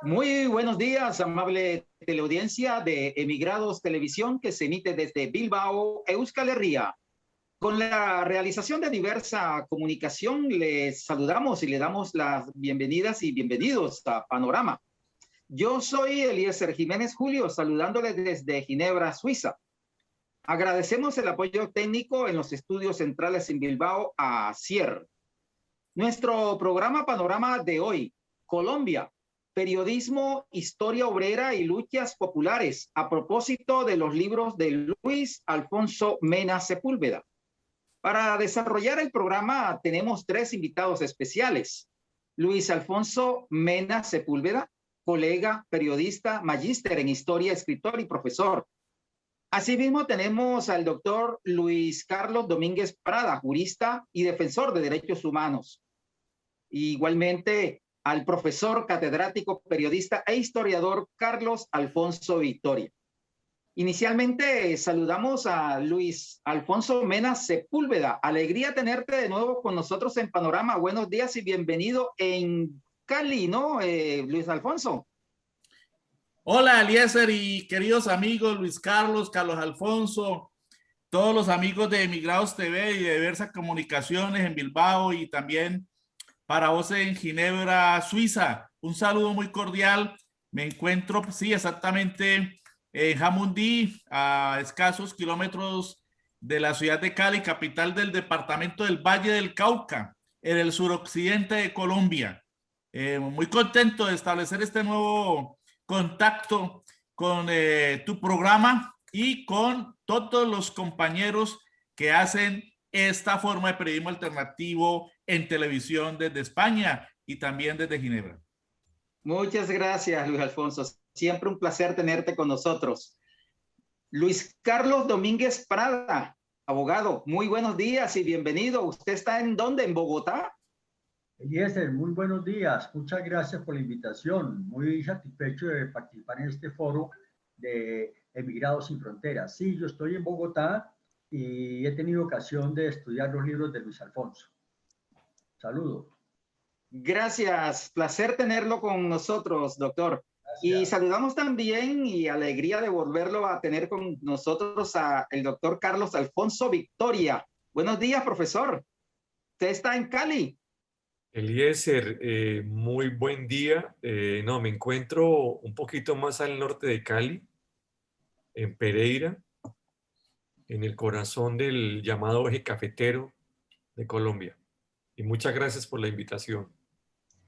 Muy buenos días, amable teleaudiencia de Emigrados Televisión, que se emite desde Bilbao, Euskal Herria. Con la realización de diversa comunicación, les saludamos y le damos las bienvenidas y bienvenidos a Panorama. Yo soy Eliezer Jiménez Julio, saludándoles desde Ginebra, Suiza. Agradecemos el apoyo técnico en los estudios centrales en Bilbao a CIER. Nuestro programa Panorama de hoy, Colombia, periodismo, historia obrera y luchas populares, a propósito de los libros de Luis Alfonso Mena Sepúlveda. Para desarrollar el programa tenemos tres invitados especiales. Luis Alfonso Mena Sepúlveda, colega, periodista, magíster en historia, escritor y profesor. Asimismo tenemos al doctor Luis Carlos Domínguez Prada, jurista y defensor de derechos humanos. Igualmente al profesor, catedrático, periodista e historiador Carlos Alfonso Victoria. Inicialmente saludamos a Luis Alfonso Mena Sepúlveda. Alegría tenerte de nuevo con nosotros en Panorama. Buenos días y bienvenido en Cali, ¿no, Luis Alfonso? Hola, Eliezer y queridos amigos, Luis Carlos, Carlos Alfonso, todos los amigos de Emigrados TV y de diversas comunicaciones en Bilbao y también para vos en Ginebra, Suiza. Un saludo muy cordial. Me encuentro, sí, exactamente en Jamundí, a escasos kilómetros de la ciudad de Cali, capital del departamento del Valle del Cauca, en el suroccidente de Colombia. Muy contento de establecer este nuevo contacto con tu programa y con todos los compañeros que hacen esta forma de periodismo alternativo en televisión desde España y también desde Ginebra. Muchas gracias, Luis Alfonso. Siempre un placer tenerte con nosotros. Luis Carlos Domínguez Prada, abogado, muy buenos días y bienvenido. ¿Usted está en dónde? ¿En Bogotá? Eliezer, muy buenos días. Muchas gracias por la invitación. Muy satisfecho de participar en este foro de Emigrados sin Fronteras. Sí, yo estoy en Bogotá y he tenido ocasión de estudiar los libros de Luis Alfonso. Saludos. Gracias, placer tenerlo con nosotros, doctor. Gracias. Y saludamos también y alegría de volverlo a tener con nosotros a el doctor Carlos Alfonso Victoria. Buenos días, profesor. ¿Usted está en Cali? Eliezer, muy buen día. No, me encuentro un poquito más al norte de Cali, en Pereira, en el corazón del llamado eje cafetero de Colombia. Y muchas gracias por la invitación.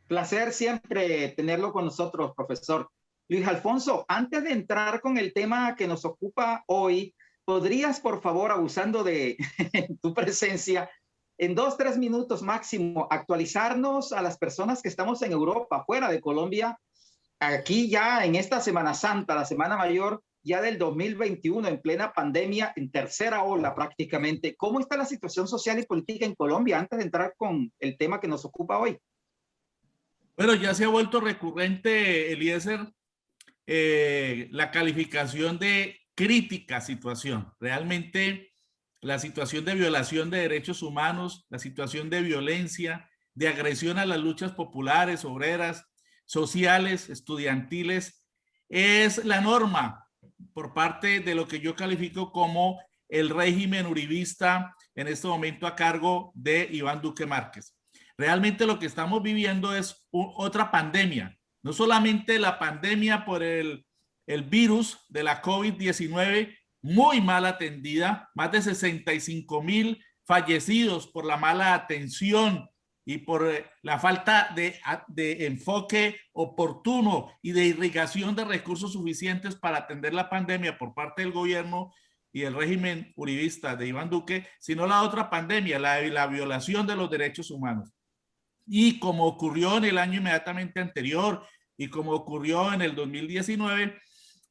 Placer siempre tenerlo con nosotros, profesor. Luis Alfonso, antes de entrar con el tema que nos ocupa hoy, ¿podrías, por favor, abusando de tu presencia, en 2-3 minutos máximo, actualizarnos a las personas que estamos en Europa, fuera de Colombia, aquí ya en esta Semana Santa, la Semana Mayor, ya del 2021, en plena pandemia, en tercera ola prácticamente? ¿Cómo está la situación social y política en Colombia antes de entrar con el tema que nos ocupa hoy? Bueno, ya se ha vuelto recurrente, Eliezer, la calificación de crítica situación. Realmente la situación de violación de derechos humanos, la situación de violencia, de agresión a las luchas populares, obreras, sociales, estudiantiles, es la norma por parte de lo que yo califico como el régimen uribista en este momento a cargo de Iván Duque Márquez. Realmente lo que estamos viviendo es otra pandemia, no solamente la pandemia por el virus de la COVID-19, muy mal atendida, más de 65,000 fallecidos por la mala atención y por la falta de enfoque oportuno y de irrigación de recursos suficientes para atender la pandemia por parte del gobierno y el régimen uribista de Iván Duque, sino la otra pandemia, la violación de los derechos humanos. Y como ocurrió en el año inmediatamente anterior y como ocurrió en el 2019,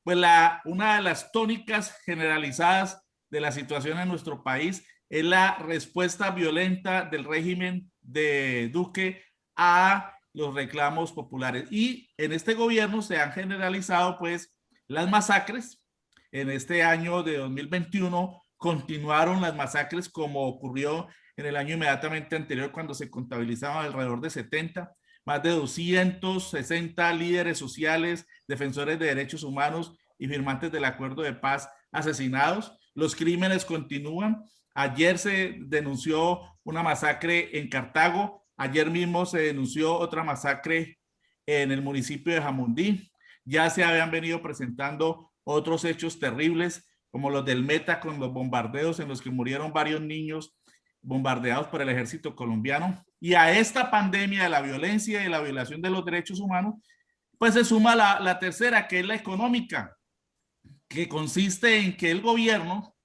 pues una de las tónicas generalizadas de la situación en nuestro país es la respuesta violenta del régimen de Duque a los reclamos populares. Y en este gobierno se han generalizado pues las masacres. En este año de 2021 continuaron las masacres como ocurrió en el año inmediatamente anterior, cuando se contabilizaban alrededor de 70, más de 260 líderes sociales, defensores de derechos humanos y firmantes del acuerdo de paz asesinados. Los crímenes continúan. Ayer se denunció una masacre en Cartago. Ayer mismo se denunció otra masacre en el municipio de Jamundí. Ya se habían venido presentando otros hechos terribles, como los del Meta con los bombardeos en los que murieron varios niños bombardeados por el ejército colombiano. Y a esta pandemia de la violencia y la violación de los derechos humanos, pues se suma la tercera, que es la económica, que consiste en que el gobierno,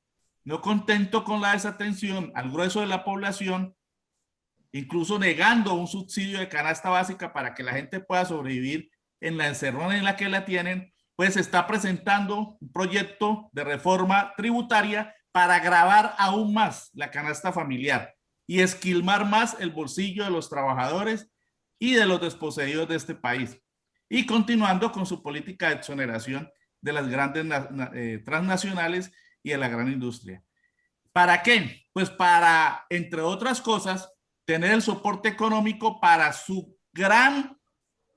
no contento con la desatención al grueso de la población, incluso negando un subsidio de canasta básica para que la gente pueda sobrevivir en la encerrona en la que la tienen, pues está presentando un proyecto de reforma tributaria para agravar aún más la canasta familiar y esquilmar más el bolsillo de los trabajadores y de los desposeídos de este país. Y continuando con su política de exoneración de las grandes transnacionales y de la gran industria. ¿Para qué? Pues para, entre otras cosas, tener el soporte económico para su gran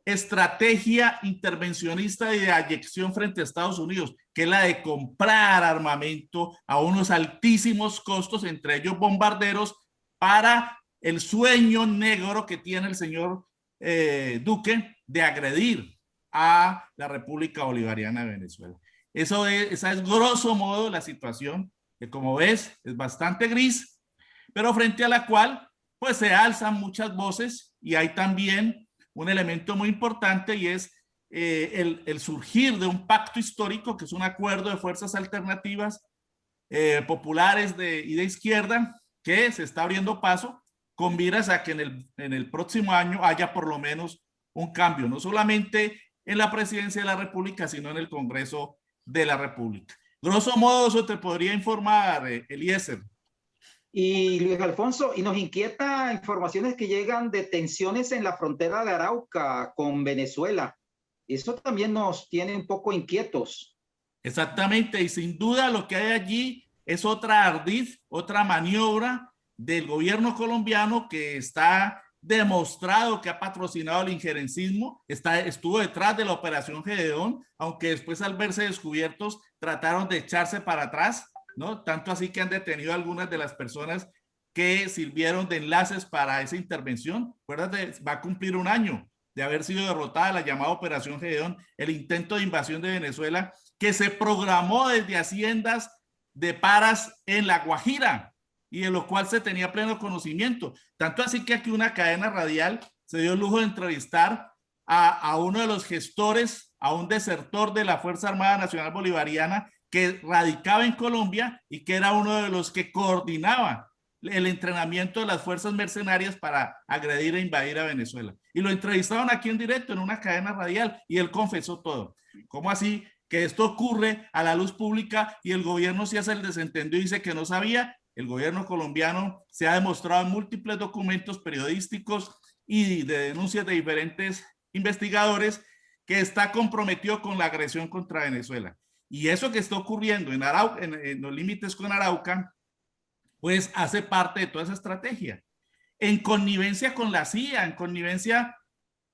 estrategia intervencionista y de ayección frente a Estados Unidos, que es la de comprar armamento a unos altísimos costos, entre ellos bombarderos, para el sueño negro que tiene el señor Duque de agredir a la República Bolivariana de Venezuela. Esa es grosso modo la situación, que como ves es bastante gris, pero frente a la cual pues se alzan muchas voces y hay también un elemento muy importante y es el surgir de un pacto histórico que es un acuerdo de fuerzas alternativas populares y de izquierda que se está abriendo paso con miras a que en el próximo año haya por lo menos un cambio, no solamente en la presidencia de la República, sino en el Congreso de la República. Grosso modo, eso te podría informar, Eliezer. Y Luis Alfonso, y nos inquieta informaciones que llegan de tensiones en la frontera de Arauca con Venezuela. Eso también nos tiene un poco inquietos. Exactamente, y sin duda lo que hay allí es otra ardid, otra maniobra del gobierno colombiano que está demostrado que ha patrocinado el injerencismo, estuvo detrás de la operación Gedeón, aunque después al verse descubiertos trataron de echarse para atrás, ¿no? Tanto así que han detenido a algunas de las personas que sirvieron de enlaces para esa intervención. Acuérdate, va a cumplir un año de haber sido derrotada la llamada Operación Gedeón, el intento de invasión de Venezuela que se programó desde haciendas de Paras en La Guajira y de lo cual se tenía pleno conocimiento. Tanto así que aquí una cadena radial se dio el lujo de entrevistar a uno de los gestores, a un desertor de la Fuerza Armada Nacional Bolivariana que radicaba en Colombia y que era uno de los que coordinaba el entrenamiento de las fuerzas mercenarias para agredir e invadir a Venezuela. Y lo entrevistaron aquí en directo en una cadena radial y él confesó todo. ¿Cómo así que esto ocurre a la luz pública y el gobierno se hace el desentendido y dice que no sabía? El gobierno colombiano se ha demostrado en múltiples documentos periodísticos y de denuncias de diferentes investigadores que está comprometido con la agresión contra Venezuela. Y eso que está ocurriendo en Arauca, en los límites con Arauca, pues hace parte de toda esa estrategia. En connivencia con la CIA, en connivencia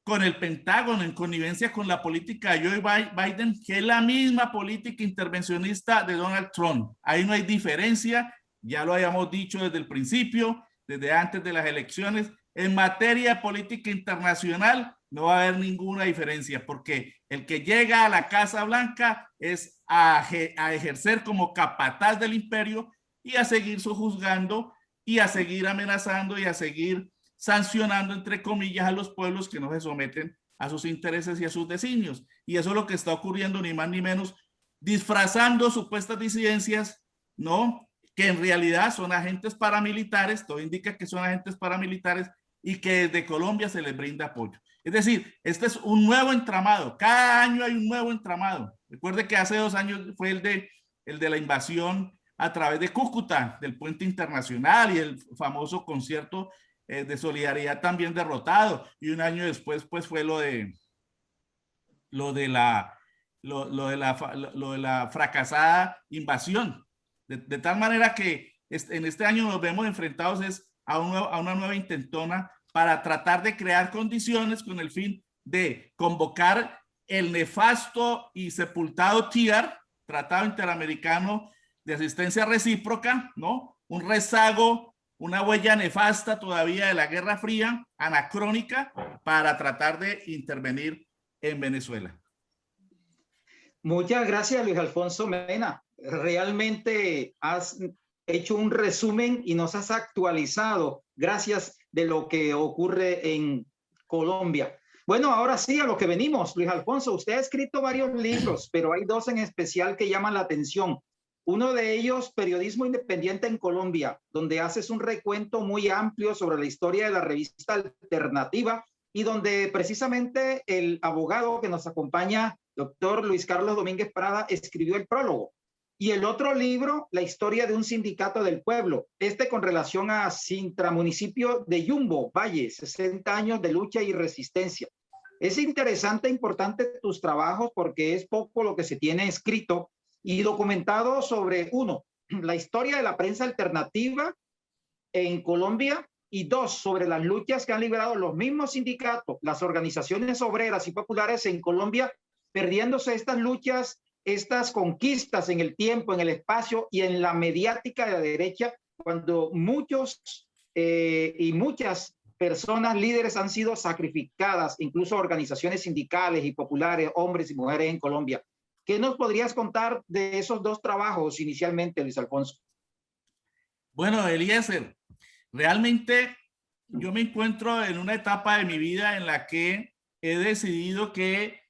con el Pentágono, en connivencia con la política de Joe Biden, que es la misma política intervencionista de Donald Trump. Ahí no hay diferencia, ya lo habíamos dicho desde el principio, desde antes de las elecciones. En materia de política internacional no va a haber ninguna diferencia, porque el que llega a la Casa Blanca es a ejercer como capataz del imperio y a seguir sojuzgando y a seguir amenazando y a seguir sancionando, entre comillas, a los pueblos que no se someten a sus intereses y a sus designios. Y eso es lo que está ocurriendo, ni más ni menos, disfrazando supuestas disidencias, ¿no? Que en realidad son agentes paramilitares, todo indica que son agentes paramilitares y que desde Colombia se les brinda apoyo. Es decir, este es un nuevo entramado, cada año hay un nuevo entramado. Recuerde que hace 2 años fue el de la invasión a través de Cúcuta, del puente internacional y el famoso concierto de solidaridad también derrotado, y un año después pues fue lo de la fracasada invasión, de tal manera que en este año nos vemos enfrentados a una nueva intentona para tratar de crear condiciones con el fin de convocar el nefasto y sepultado TIAR, Tratado Interamericano de Asistencia Recíproca, ¿no? Un rezago, una huella nefasta todavía de la Guerra Fría, anacrónica, para tratar de intervenir en Venezuela. Muchas gracias, Luis Alfonso Mena. Realmente has hecho un resumen y nos has actualizado gracias de lo que ocurre en Colombia. Bueno, ahora sí, a lo que venimos, Luis Alfonso. Usted ha escrito varios libros, pero hay dos en especial que llaman la atención. Uno de ellos, Periodismo Independiente en Colombia, donde haces un recuento muy amplio sobre la historia de la revista Alternativa y donde precisamente el abogado que nos acompaña, doctor Luis Carlos Domínguez Prada, escribió el prólogo. Y el otro libro, La historia de un sindicato del pueblo, con relación a Sintra, municipio de Yumbo, Valle, 60 años de lucha y resistencia. Es interesante e importante tus trabajos porque es poco lo que se tiene escrito y documentado sobre, uno, la historia de la prensa alternativa en Colombia, y dos, sobre las luchas que han librado los mismos sindicatos, las organizaciones obreras y populares en Colombia, perdiéndose estas luchas, estas conquistas en el tiempo, en el espacio y en la mediática de la derecha, cuando muchos y muchas personas líderes han sido sacrificadas, incluso organizaciones sindicales y populares, hombres y mujeres en Colombia. ¿Qué nos podrías contar de esos dos trabajos inicialmente, Luis Alfonso? Bueno, Eliezer, realmente yo me encuentro en una etapa de mi vida en la que he decidido que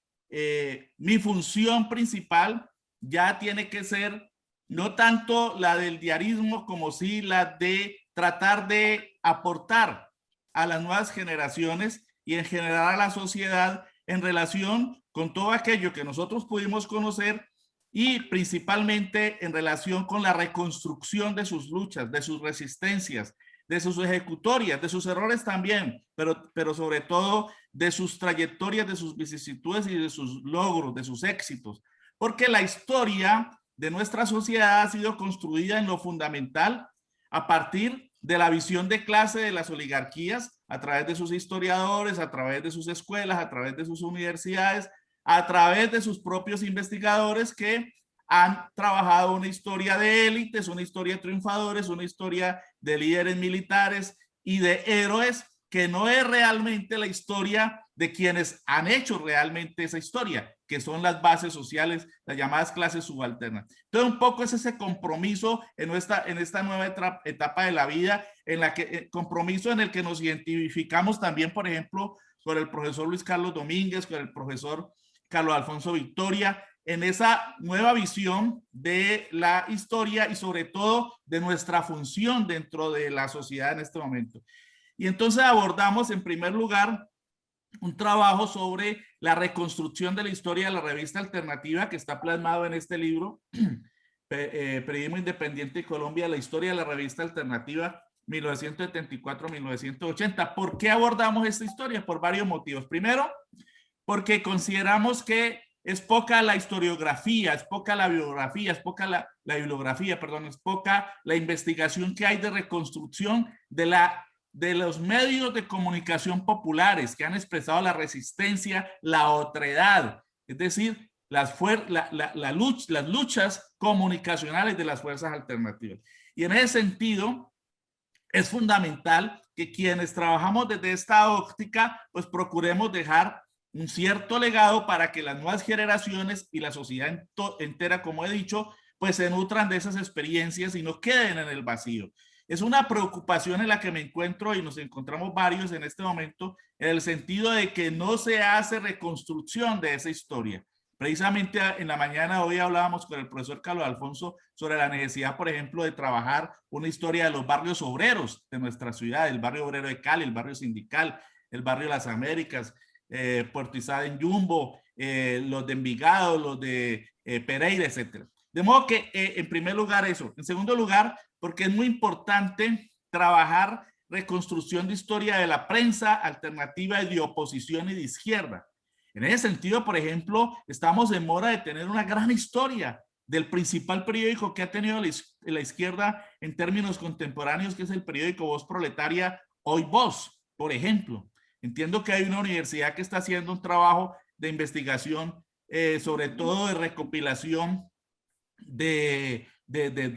mi función principal ya tiene que ser no tanto la del diarismo como sí la de tratar de aportar a las nuevas generaciones y en general a la sociedad en relación con todo aquello que nosotros pudimos conocer y principalmente en relación con la reconstrucción de sus luchas, de sus resistencias, de sus ejecutorias, de sus errores también, pero sobre todo de sus trayectorias, de sus vicisitudes y de sus logros, de sus éxitos. Porque la historia de nuestra sociedad ha sido construida en lo fundamental a partir de la visión de clase de las oligarquías, a través de sus historiadores, a través de sus escuelas, a través de sus universidades, a través de sus propios investigadores que han trabajado una historia de élites, una historia de triunfadores, una historia de líderes militares y de héroes, que no es realmente la historia de quienes han hecho realmente esa historia, que son las bases sociales, las llamadas clases subalternas. Entonces, un poco es ese compromiso en esta nueva etapa de la vida, en la que compromiso en el que nos identificamos también, por ejemplo, con el profesor Luis Carlos Domínguez, con el profesor Carlos Alfonso Victoria, en esa nueva visión de la historia y sobre todo de nuestra función dentro de la sociedad en este momento. Y entonces abordamos en primer lugar un trabajo sobre la reconstrucción de la historia de la revista Alternativa, que está plasmado en este libro, Periodismo Independiente de Colombia, la historia de la revista Alternativa 1974-1980. ¿Por qué abordamos esta historia? Por varios motivos. Primero, porque consideramos que es poca la historiografía, es poca la biografía, es poca la bibliografía, perdón, es poca la investigación que hay de reconstrucción de los medios de comunicación populares que han expresado la resistencia, la otredad, es decir, las luchas comunicacionales de las fuerzas alternativas. Y en ese sentido, es fundamental que quienes trabajamos desde esta óptica, pues procuremos dejar un cierto legado para que las nuevas generaciones y la sociedad entera, como he dicho, pues se nutran de esas experiencias y no queden en el vacío. Es una preocupación en la que me encuentro y nos encontramos varios en este momento, en el sentido de que no se hace reconstrucción de esa historia. Precisamente en la mañana hoy hablábamos con el profesor Carlos Alfonso sobre la necesidad, por ejemplo, de trabajar una historia de los barrios obreros de nuestra ciudad, el barrio obrero de Cali, el barrio sindical, el barrio de las Américas, Puerto Izada en Yumbo, los de Envigado, los de Pereira, etc. De modo que, en primer lugar, eso. En segundo lugar, porque es muy importante trabajar reconstrucción de historia de la prensa alternativa y de oposición y de izquierda. En ese sentido, por ejemplo, estamos en mora de tener una gran historia del principal periódico que ha tenido la izquierda en términos contemporáneos, que es el periódico Voz Proletaria, hoy Voz, por ejemplo. Entiendo que hay una universidad que está haciendo un trabajo de investigación, sobre todo de recopilación de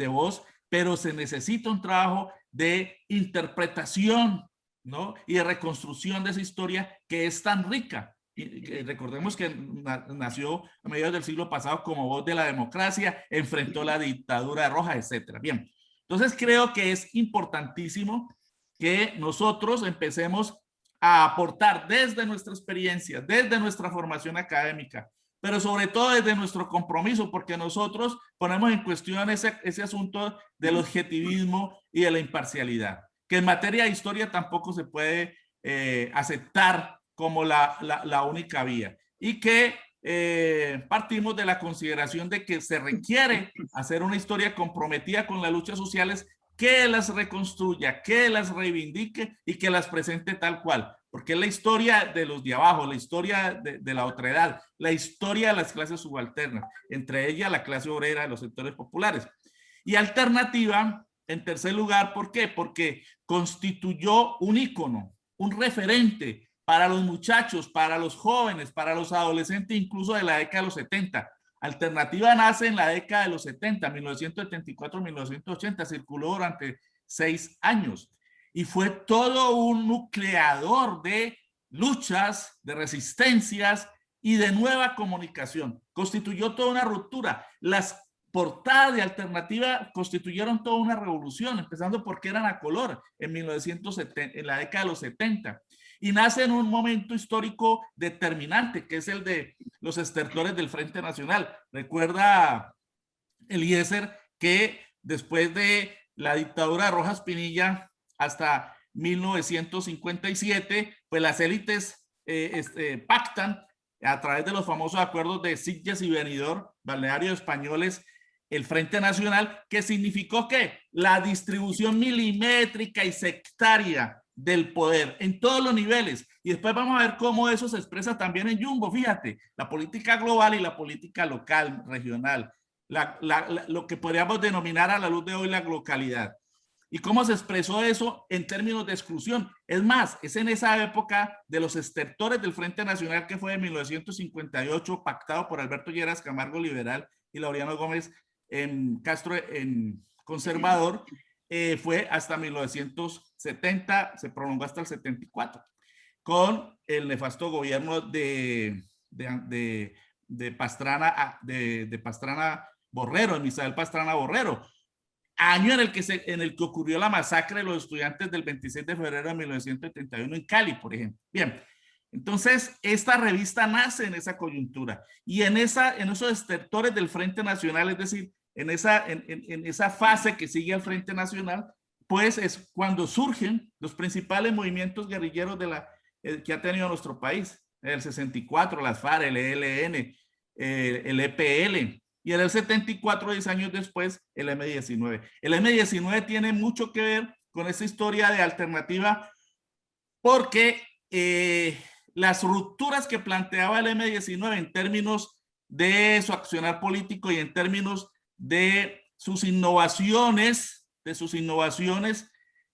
voz, pero se necesita un trabajo de interpretación, ¿no? Y de reconstrucción de esa historia que es tan rica. Y recordemos que nació a mediados del siglo pasado como voz de la democracia, enfrentó la dictadura roja, etcétera. Bien, entonces creo que es importantísimo que nosotros empecemos a aportar desde nuestra experiencia, desde nuestra formación académica, pero sobre todo desde nuestro compromiso, porque nosotros ponemos en cuestión ese asunto del objetivismo y de la imparcialidad, que en materia de historia tampoco se puede aceptar como la única vía, y que partimos de la consideración de que se requiere hacer una historia comprometida con las luchas sociales, que las reconstruya, que las reivindique y que las presente tal cual, porque es la historia de los de abajo, la historia de la otredad, la historia de las clases subalternas, entre ellas la clase obrera de los sectores populares. Y alternativa, en tercer lugar, ¿por qué? Porque constituyó un ícono, un referente para los muchachos, para los jóvenes, para los adolescentes, incluso de la década de los 70. Alternativa nace en la década de los 70, 1974-1980, circuló durante 6 años y fue todo un nucleador de luchas, de resistencias y de nueva comunicación. Constituyó toda una ruptura. Las portadas de Alternativa constituyeron toda una revolución, empezando porque eran a color en 1970, en la década de los 70. Y nace en un momento histórico determinante, que es el de los estertores del Frente Nacional. Recuerda, Eliezer, que después de la dictadura de Rojas Pinilla hasta 1957, pues las élites pactan a través de los famosos acuerdos de Sitges y Benidorm, balnearios españoles, el Frente Nacional, que significó que la distribución milimétrica y sectaria del poder en todos los niveles. Y después vamos a ver cómo eso se expresa también en Jumbo. Fíjate, la política global y la política local, regional, lo que podríamos denominar a la luz de hoy la localidad. ¿Y cómo se expresó eso en términos de exclusión? Es más, es en esa época de los estertores del Frente Nacional, que fue de 1958, pactado por Alberto Lleras Camargo, liberal, y Laureano Gómez Castro, conservador, fue hasta 1970, se prolongó hasta el 74, con el nefasto gobierno de Pastrana, de Pastrana Borrero, de Misael Pastrana Borrero, año en el que ocurrió la masacre de los estudiantes del 26 de febrero de 1971 en Cali, por ejemplo. Bien, entonces esta revista nace en esa coyuntura y en esos estertores del Frente Nacional, es decir, en esa fase que sigue al Frente Nacional, pues es cuando surgen los principales movimientos guerrilleros que ha tenido nuestro país. El 64, las FARC, el ELN, el EPL, y en el 74, 10 años después, el M-19. El M-19 tiene mucho que ver con esa historia de Alternativa, porque las rupturas que planteaba el M-19 en términos de su accionar político y en términos de sus innovaciones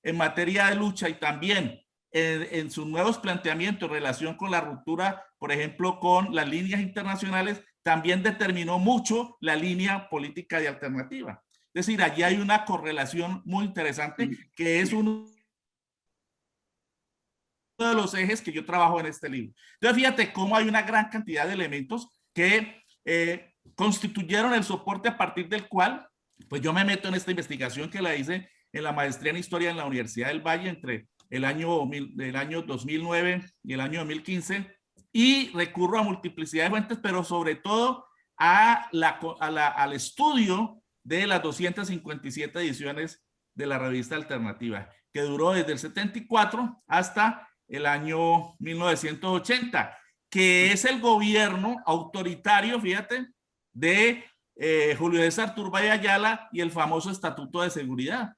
en materia de lucha, y también en sus nuevos planteamientos en relación con la ruptura, por ejemplo, con las líneas internacionales, también determinó mucho la línea política de Alternativa. Es decir, allí hay una correlación muy interesante que es uno de los ejes que yo trabajo en este libro. Entonces, fíjate cómo hay una gran cantidad de elementos que constituyeron el soporte a partir del cual pues yo me meto en esta investigación que la hice en la maestría en historia en la Universidad del Valle entre el año 2009 y el año 2015, y recurro a multiplicidad de fuentes, pero sobre todo al estudio de las 257 ediciones de la revista Alternativa, que duró desde el 74 hasta el año 1980, que es el gobierno autoritario, fíjate, de Julio César Turbay Ayala y el famoso Estatuto de Seguridad,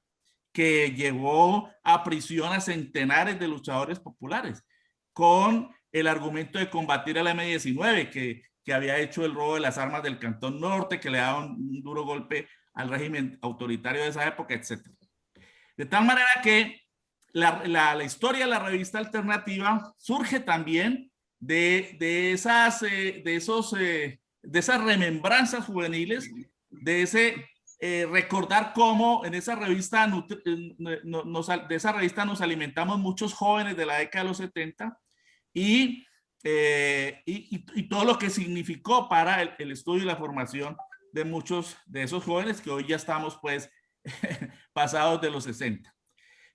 que llevó a prisión a centenares de luchadores populares con el argumento de combatir al M-19, que había hecho el robo de las armas del Cantón Norte, que le daba un duro golpe al régimen autoritario de esa época, etc. De tal manera que la historia de la revista alternativa surge también de esas remembranzas juveniles, de ese recordar cómo en esa revista de esa revista nos alimentamos muchos jóvenes de la década de los 70 y todo lo que significó para el estudio y la formación de muchos de esos jóvenes que hoy ya estamos pues pasados de los 60.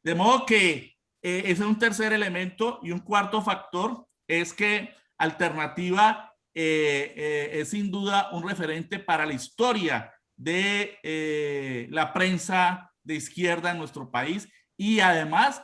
De modo que ese es un tercer elemento, y un cuarto factor es que Alternativa es sin duda un referente para la historia de la prensa de izquierda en nuestro país, y además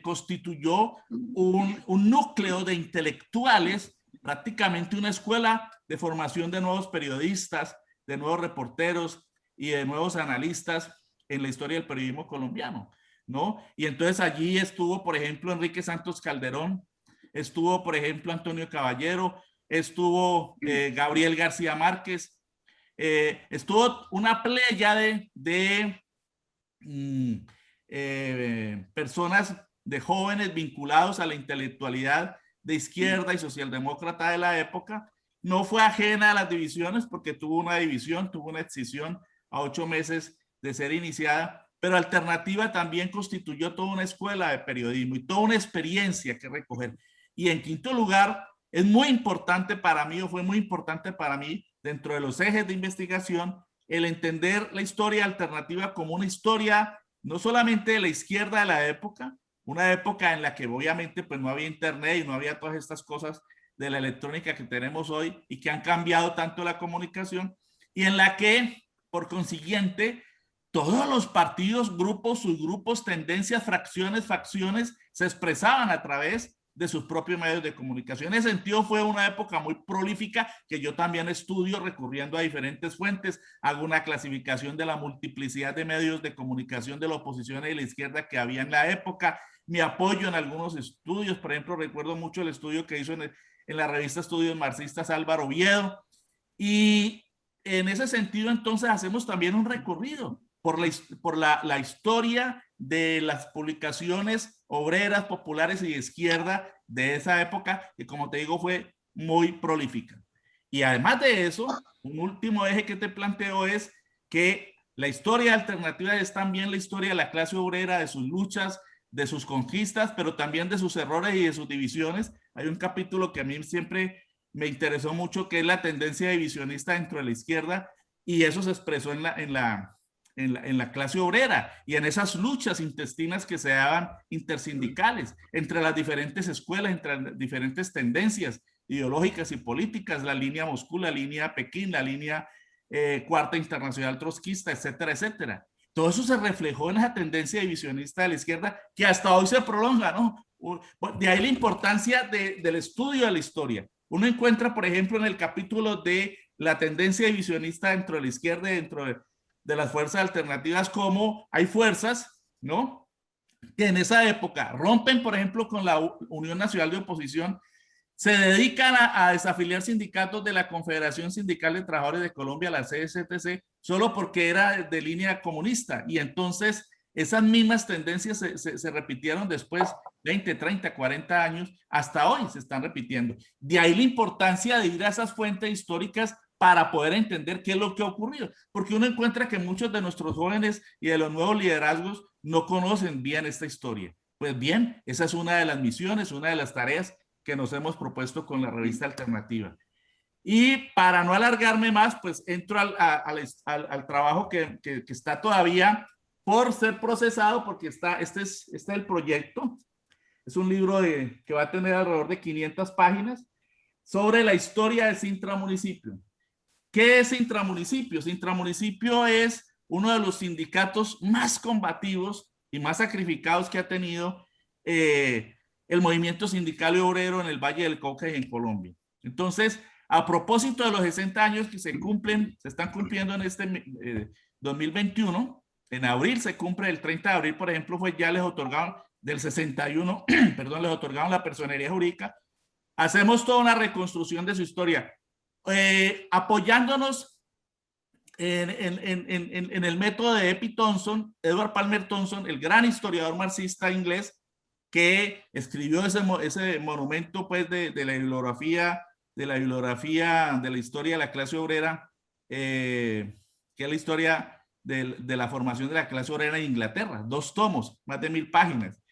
constituyó un núcleo de intelectuales, prácticamente una escuela de formación de nuevos periodistas, de nuevos reporteros y de nuevos analistas en la historia del periodismo colombiano, ¿no? Y entonces allí estuvo, por ejemplo, Enrique Santos Calderón, estuvo, por ejemplo, Antonio Caballero, estuvo Gabriel García Márquez, estuvo una playa de personas, de jóvenes vinculados a la intelectualidad de izquierda y socialdemócrata de la época. No fue ajena a las divisiones, porque tuvo una división, tuvo una escisión a 8 meses de ser iniciada, pero Alternativa también constituyó toda una escuela de periodismo y toda una experiencia que recoger. Y en quinto lugar, es muy importante para mí, o fue muy importante para mí, dentro de los ejes de investigación, el entender la historia Alternativa como una historia no solamente de la izquierda de la época, una época en la que obviamente pues no había internet y no había todas estas cosas de la electrónica que tenemos hoy y que han cambiado tanto la comunicación, y en la que, por consiguiente, todos los partidos, grupos, subgrupos, tendencias, fracciones, facciones se expresaban a través de sus propios medios de comunicación. En ese sentido fue una época muy prolífica que yo también estudio recurriendo a diferentes fuentes. Hago una clasificación de la multiplicidad de medios de comunicación de la oposición y de la izquierda que había en la época. Me apoyo en algunos estudios, por ejemplo, recuerdo mucho el estudio que hizo en la revista Estudios Marxistas Álvaro Oviedo, y en ese sentido entonces hacemos también un recorrido por la historia de las publicaciones obreras, populares y de izquierda de esa época, que como te digo fue muy prolífica. Y además de eso, un último eje que te planteo es que la historia Alternativa es también la historia de la clase obrera, de sus luchas, de sus conquistas, pero también de sus errores y de sus divisiones. Hay un capítulo que a mí siempre me interesó mucho, que es la tendencia divisionista dentro de la izquierda, y eso se expresó en la clase obrera y en esas luchas intestinas que se daban intersindicales entre las diferentes escuelas, entre las diferentes tendencias ideológicas y políticas, la línea Moscú, la línea Pekín, la línea Cuarta Internacional Trotskista, etcétera, etcétera. Todo eso se reflejó en esa tendencia divisionista de la izquierda que hasta hoy se prolonga, ¿no? De ahí la importancia del estudio de la historia. Uno encuentra, por ejemplo, en el capítulo de la tendencia divisionista dentro de la izquierda y dentro de las fuerzas alternativas, como hay fuerzas, ¿no?, que en esa época rompen, por ejemplo, con la Unión Nacional de Oposición, se dedican a desafiliar sindicatos de la Confederación Sindical de Trabajadores de Colombia, la CSTC, solo porque era de línea comunista, y entonces esas mismas tendencias se repitieron después 20, 30, 40 años, hasta hoy se están repitiendo. De ahí la importancia de ir a esas fuentes históricas para poder entender qué es lo que ha ocurrido, porque uno encuentra que muchos de nuestros jóvenes y de los nuevos liderazgos no conocen bien esta historia. Pues bien, esa es una de las misiones, una de las tareas que nos hemos propuesto con la revista Alternativa. Y para no alargarme más, pues entro al trabajo que está todavía por ser procesado, porque este es el proyecto. Es un libro que va a tener alrededor de 500 páginas sobre la historia del Sintra Municipio. ¿Qué es Sintramunicipio? Sintramunicipio es uno de los sindicatos más combativos y más sacrificados que ha tenido el movimiento sindical y obrero en el Valle del Cauca y en Colombia. Entonces, a propósito de los 60 años que se están cumpliendo en este 2021, en abril se cumple, el 30 de abril, por ejemplo, ya les otorgaron, del 61, perdón, les otorgaron la personería jurídica. Hacemos toda una reconstrucción de su historia. Apoyándonos en el método de Epi Thompson, Edward Palmer Thompson, el gran historiador marxista inglés, que escribió ese monumento pues, de la bibliografía de la historia de la clase obrera, que es la historia de la formación de la clase obrera en Inglaterra, 2 tomos, más de 1000 páginas.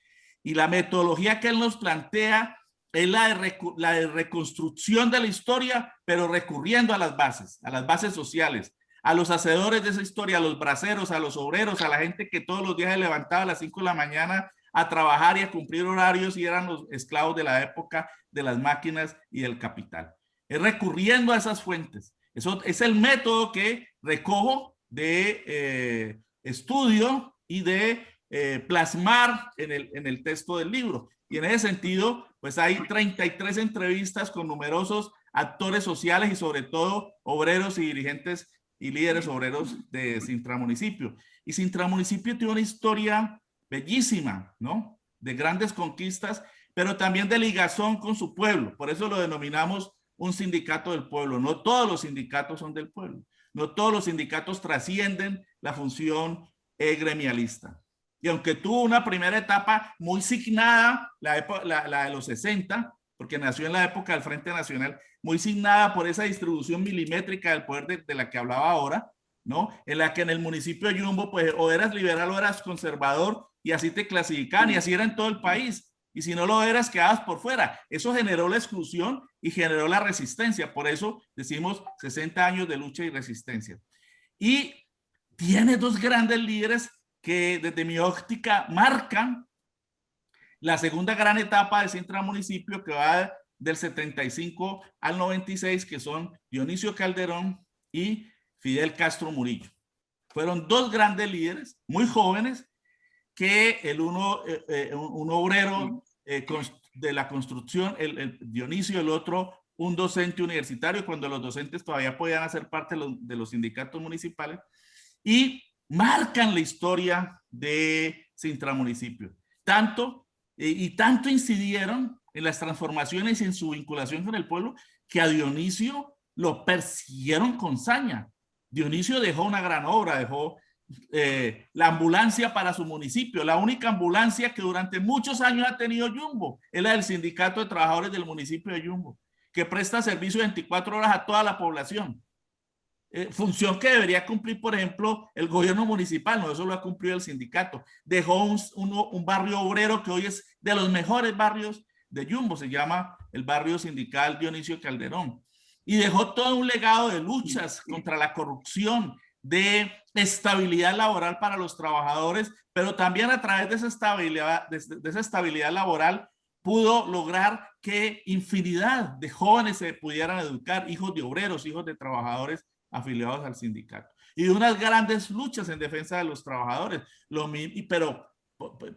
Y la metodología que él nos plantea es la de reconstrucción de la historia, pero recurriendo a las bases sociales, a los hacedores de esa historia, a los braceros, a los obreros, a la gente que todos los días se levantaba a las 5 de la mañana a trabajar y a cumplir horarios y eran los esclavos de la época de las máquinas y del capital. Es recurriendo a esas fuentes. Eso es el método que recojo de estudio y de plasmar en el texto del libro. Y en ese sentido, pues hay 33 entrevistas con numerosos actores sociales y sobre todo obreros y dirigentes y líderes obreros de Sintra Municipio. Y Sintra Municipio tiene una historia bellísima, ¿no? De grandes conquistas, pero también de ligazón con su pueblo. Por eso lo denominamos un sindicato del pueblo. No todos los sindicatos son del pueblo. No todos los sindicatos trascienden la función gremialista. Y aunque tuvo una primera etapa muy signada, la de los 60, porque nació en la época del Frente Nacional, muy signada por esa distribución milimétrica del poder de la que hablaba ahora, ¿no? En la que en el municipio de Yumbo, pues, o eras liberal o eras conservador, y así te clasificaban, y así era en todo el país. Y si no lo eras, quedabas por fuera. Eso generó la exclusión y generó la resistencia. Por eso decimos 60 años de lucha y resistencia. Y tiene 2 grandes líderes que desde mi óptica marcan la segunda gran etapa de Sintra Municipio, que va del 75 al 96, que son Dionisio Calderón y Fidel Castro Murillo. Fueron 2 grandes líderes, muy jóvenes, que un obrero de la construcción, el Dionisio, el otro un docente universitario, cuando los docentes todavía podían hacer parte de los sindicatos municipales, y marcan la historia de Sintra Municipio. Tanto incidieron en las transformaciones y en su vinculación con el pueblo, que a Dionisio lo persiguieron con saña. Dionisio dejó una gran obra, dejó la ambulancia para su municipio, la única ambulancia que durante muchos años ha tenido Yumbo, es la del Sindicato de Trabajadores del municipio de Yumbo, que presta servicio 24 horas a toda la población. Función que debería cumplir, por ejemplo, el gobierno municipal, no, eso lo ha cumplido el sindicato. Dejó un barrio obrero que hoy es de los mejores barrios de Yumbo, se llama el barrio sindical Dionisio Calderón. Y dejó todo un legado de luchas contra la corrupción, de estabilidad laboral para los trabajadores, pero también a través de esa estabilidad laboral pudo lograr que infinidad de jóvenes se pudieran educar, hijos de obreros, hijos de trabajadores afiliados al sindicato. Y de unas grandes luchas en defensa de los trabajadores, pero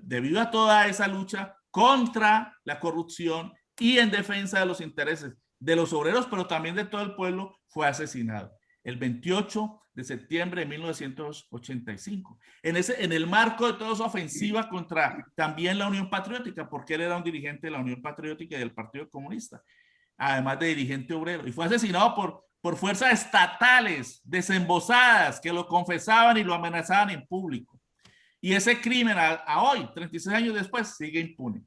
debido a toda esa lucha contra la corrupción y en defensa de los intereses de los obreros, pero también de todo el pueblo, fue asesinado el 28 de septiembre de 1985. En el marco de toda su ofensiva contra también la Unión Patriótica, porque él era un dirigente de la Unión Patriótica y del Partido Comunista, además de dirigente obrero, y fue asesinado por fuerzas estatales desembosadas que lo confesaban y lo amenazaban en público. Y ese crimen a hoy, 36 años después, sigue impune.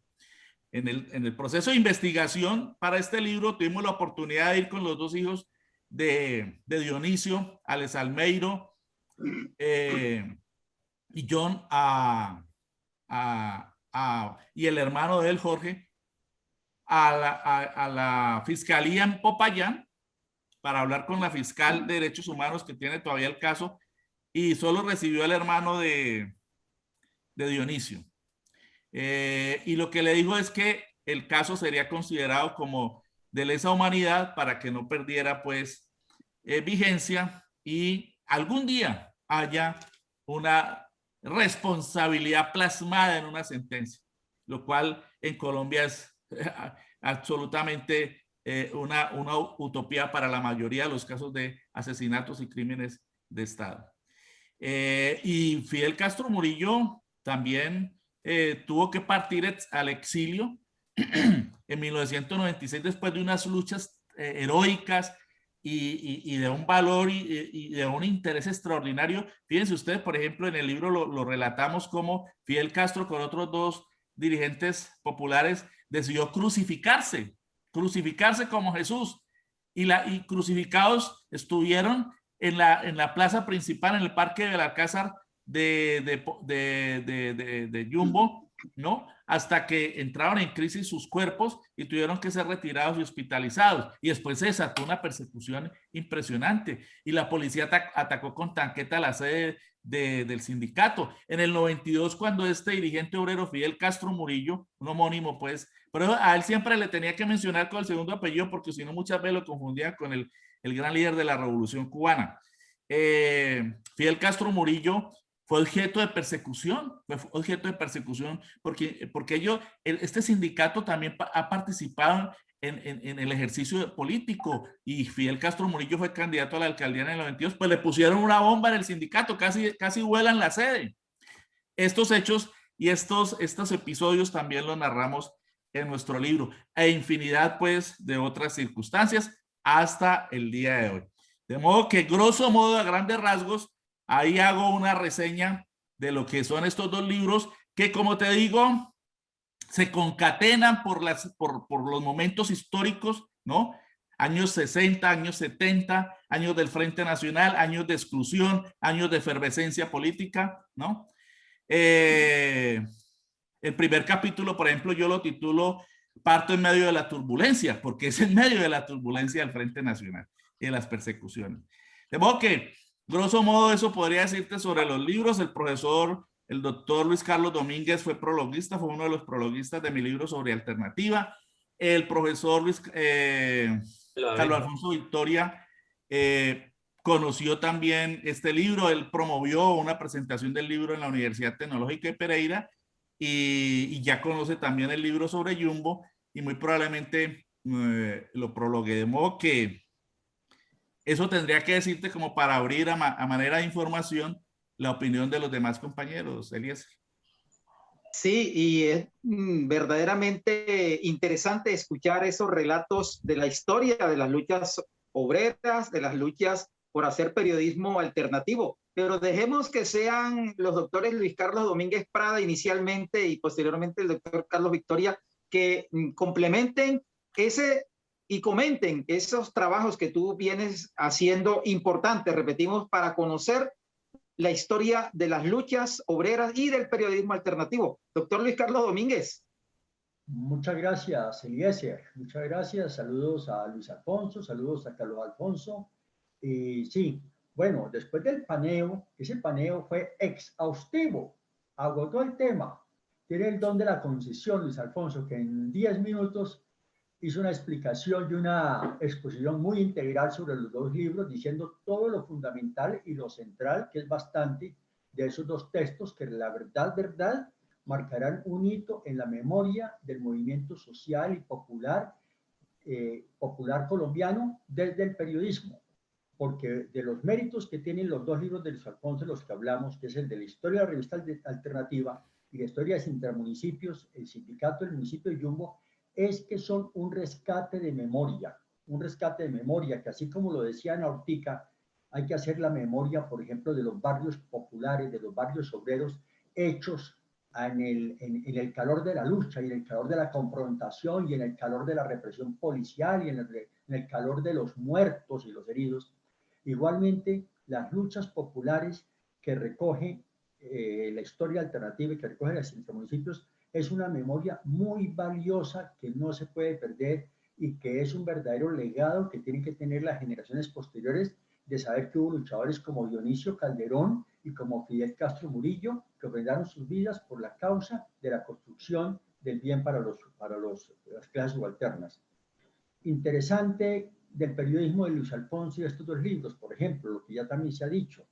En el proceso de investigación para este libro tuvimos la oportunidad de ir con los 2 hijos de Dionisio, Alex Almeiro y John, y el hermano de él, Jorge, a la fiscalía en Popayán para hablar con la fiscal de Derechos Humanos que tiene todavía el caso, y solo recibió al hermano de Dionisio. Y lo que le dijo es que el caso sería considerado como de lesa humanidad para que no perdiera pues vigencia y algún día haya una responsabilidad plasmada en una sentencia, lo cual en Colombia es absolutamente una utopía para la mayoría de los casos de asesinatos y crímenes de Estado. Y Fidel Castro Murillo también tuvo que partir al exilio en 1996 después de unas luchas heroicas y de un valor y de un interés extraordinario. Fíjense ustedes, por ejemplo, en el libro lo relatamos como Fidel Castro con otros dos dirigentes populares decidió crucificarse como Jesús. Y crucificados estuvieron en la plaza principal, en el parque del Alcázar de Jumbo, ¿no? Hasta que entraron en crisis sus cuerpos y tuvieron que ser retirados y hospitalizados. Y después se desató una persecución impresionante y la policía atacó con tanqueta la sede del sindicato. En el 92, cuando este dirigente obrero Fidel Castro Murillo, un homónimo pues, pero a él siempre le tenía que mencionar con el segundo apellido porque si no muchas veces lo confundían con el gran líder de la Revolución Cubana. Fidel Castro Murillo fue objeto de persecución, porque este sindicato también ha participado en el ejercicio político y Fidel Castro Murillo fue candidato a la alcaldía en el 92, pues le pusieron una bomba en el sindicato, casi vuelan la sede. Estos hechos y estos episodios también los narramos en nuestro libro, e infinidad pues de otras circunstancias hasta el día de hoy. De modo que, grosso modo, a grandes rasgos, ahí hago una reseña de lo que son estos dos libros que, como te digo, se concatenan por los momentos históricos, ¿no? Años 60, años 70, años del Frente Nacional, años de exclusión, años de efervescencia política, ¿no? El primer capítulo, por ejemplo, yo lo titulo Parto en medio de la turbulencia, porque es en medio de la turbulencia del Frente Nacional y de las persecuciones. De modo que, grosso modo, eso podría decirte sobre los libros. El doctor Luis Carlos Domínguez fue prologuista, fue uno de los prologuistas de mi libro sobre alternativa. El profesor Carlos Alfonso Victoria conoció también este libro. Él promovió una presentación del libro en la Universidad Tecnológica de Pereira y ya conoce también el libro sobre Jumbo y muy probablemente lo prologué. De modo que eso tendría que decirte como para abrir a manera de información la opinión de los demás compañeros, Eliezer. Sí, y es verdaderamente interesante escuchar esos relatos de la historia de las luchas obreras, de las luchas por hacer periodismo alternativo. Pero dejemos que sean los doctores Luis Carlos Domínguez Prada inicialmente y posteriormente el doctor Carlos Victoria que complementen y comenten esos trabajos que tú vienes haciendo importantes, repetimos, para conocer la historia de las luchas obreras y del periodismo alternativo. Doctor Luis Carlos Domínguez. Muchas gracias, Eliezer. Muchas gracias. Saludos a Luis Alfonso, saludos a Carlos Alfonso. Y sí, bueno, después del paneo, ese paneo fue exhaustivo, agotó el tema. Tiene el don de la concisión, Luis Alfonso, que en 10 minutos hizo una explicación y una exposición muy integral sobre los dos libros, diciendo todo lo fundamental y lo central, que es bastante, de esos dos textos, que la verdad, marcarán un hito en la memoria del movimiento social y popular colombiano desde el periodismo, porque de los méritos que tienen los dos libros de Luis Alfonso, los que hablamos, que es el de la historia de la revista alternativa y la historia de intermunicipios, el sindicato del municipio de Jumbo, es que son un rescate de memoria, que así como lo decía Ortica, hay que hacer la memoria, por ejemplo, de los barrios populares, de los barrios obreros, hechos en el calor de la lucha y en el calor de la confrontación y en el calor de la represión policial y en el calor de los muertos y los heridos. Igualmente, las luchas populares que recoge la historia alternativa y que recoge los intermunicipios es una memoria muy valiosa que no se puede perder y que es un verdadero legado que tienen que tener las generaciones posteriores de saber que hubo luchadores como Dionisio Calderón y como Fidel Castro Murillo que ofrendaron sus vidas por la causa de la construcción del bien para las clases subalternas. Interesante del periodismo de Luis Alfonso y estos dos libros, por ejemplo, lo que ya también se ha dicho,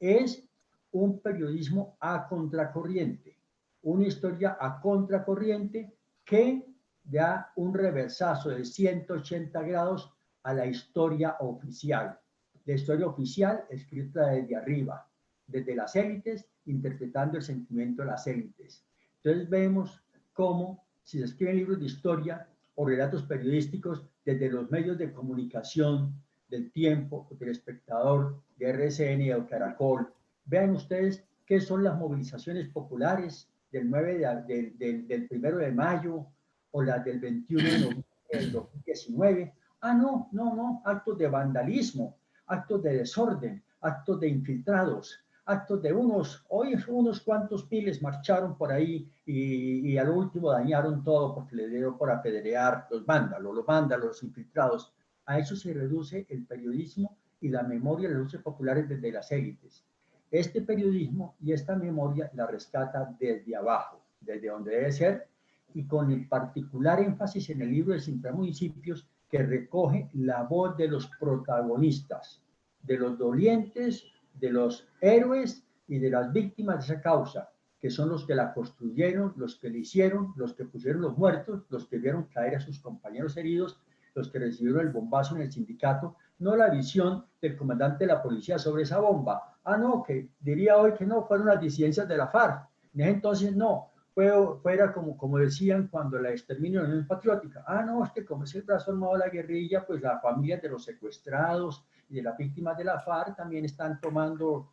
es un periodismo a contracorriente, una historia a contracorriente que da un reversazo de 180 grados a la historia oficial. La historia oficial escrita desde arriba, desde las élites, interpretando el sentimiento de las élites. Entonces vemos cómo, si se escriben libros de historia o relatos periodísticos desde los medios de comunicación, del Tiempo, del Espectador, de RCN y de Caracol. Vean ustedes qué son las movilizaciones populares del 1 de mayo o las del 21 de noviembre del 2019. Ah, no, actos de vandalismo, actos de desorden, actos de infiltrados, actos de unos cuantos piles marcharon por ahí y al último dañaron todo porque le dieron por apedrear los vándalos, los infiltrados. A eso se reduce el periodismo y la memoria de las luchas populares desde las élites. Este periodismo y esta memoria la rescata desde abajo, desde donde debe ser, y con el particular énfasis en el libro de Sintramunicipios, que recoge la voz de los protagonistas, de los dolientes, de los héroes y de las víctimas de esa causa, que son los que la construyeron, los que la hicieron, los que pusieron los muertos, los que vieron caer a sus compañeros heridos, los que recibieron el bombazo en el sindicato, no la visión del comandante de la policía sobre esa bomba. Ah, no, que diría hoy que no, fueron las disidencias de la FARC. En ese entonces no, fuera como decían cuando la exterminio de la Unión Patriótica. Ah, no, es que como es el brazo armado de la guerrilla, pues las familias de los secuestrados y de las víctimas de la FARC también están tomando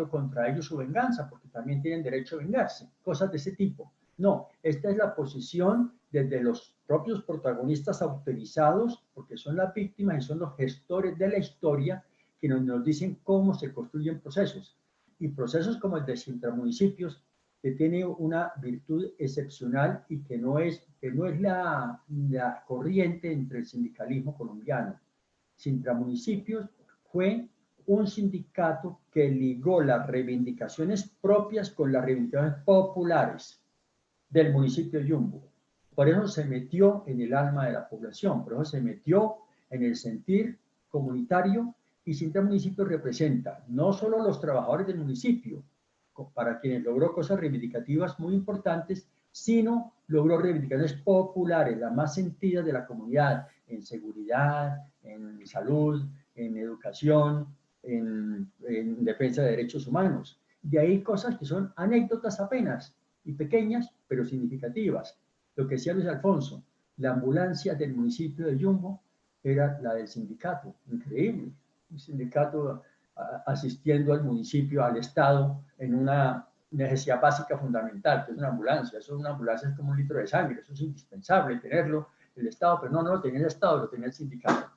contra ellos su venganza, porque también tienen derecho a vengarse, cosas de ese tipo. No, esta es la posición desde los propios protagonistas autorizados, porque son las víctimas y son los gestores de la historia que nos dicen cómo se construyen procesos. Y procesos como el de Sintramunicipios, que tiene una virtud excepcional y que no es la corriente entre el sindicalismo colombiano. Sintramunicipios fue un sindicato que ligó las reivindicaciones propias con las reivindicaciones populares del municipio de Yumbo. Por eso se metió en el alma de la población, por eso se metió en el sentir comunitario, y Sintramunicipios representa no solo los trabajadores del municipio, para quienes logró cosas reivindicativas muy importantes, sino logró reivindicaciones populares, las más sentidas de la comunidad, en seguridad, en salud, en educación, en defensa de derechos humanos. De ahí cosas que son anécdotas apenas y pequeñas, pero significativas. Lo que decía Luis Alfonso, la ambulancia del municipio de Yumbo era la del sindicato, increíble. Un sindicato asistiendo al municipio, al Estado, en una necesidad básica fundamental, que es una ambulancia. Eso es una ambulancia, es como un litro de sangre, eso es indispensable tenerlo el Estado, pero no lo tenía el Estado, lo tenía el sindicato.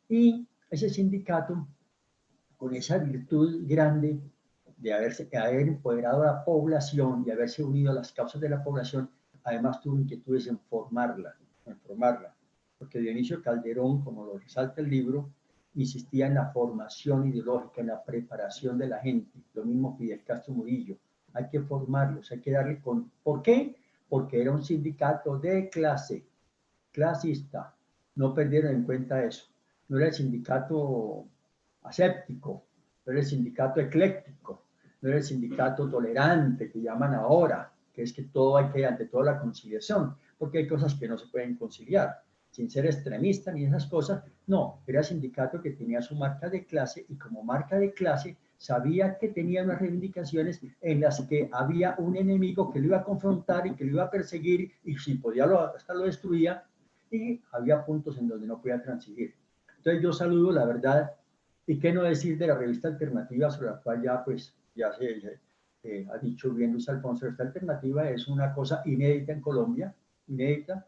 Y ese sindicato, con esa virtud grande de haber empoderado a la población, de haberse unido a las causas de la población, además tuvo inquietudes en formarla, porque Dionisio Calderón, como lo resalta el libro, insistía en la formación ideológica, en la preparación de la gente, lo mismo Fidel Castro Murillo. Hay que formarlos, hay que darle con... ¿Por qué? Porque era un sindicato de clase, clasista. No perdieron en cuenta eso. No era el sindicato aséptico, no era el sindicato ecléctico, no era el sindicato tolerante que llaman ahora, que es que todo hay que, ante todo, la conciliación, porque hay cosas que no se pueden conciliar, sin ser extremista ni esas cosas. No, era el sindicato que tenía su marca de clase, y como marca de clase sabía que tenía unas reivindicaciones en las que había un enemigo que lo iba a confrontar y que lo iba a perseguir, y si podía hasta lo destruía, y había puntos en donde no podía transigir. Entonces yo saludo, la verdad, y qué no decir de la revista Alternativa, sobre la cual ya se ha dicho bien Luis Alfonso. Esta Alternativa es una cosa inédita en Colombia, inédita,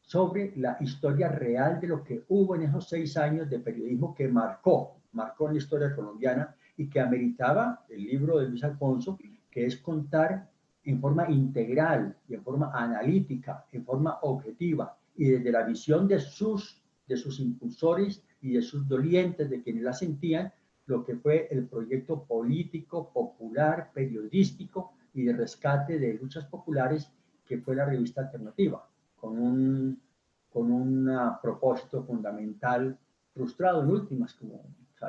sobre la historia real de lo que hubo en esos 6 años de periodismo que marcó la historia colombiana, y que ameritaba el libro de Luis Alfonso, que es contar en forma integral y en forma analítica, en forma objetiva, y desde la visión de sus impulsores y de sus dolientes, de quienes la sentían, lo que fue el proyecto político, popular, periodístico y de rescate de luchas populares que fue la revista Alternativa, con un propósito fundamental frustrado en últimas, como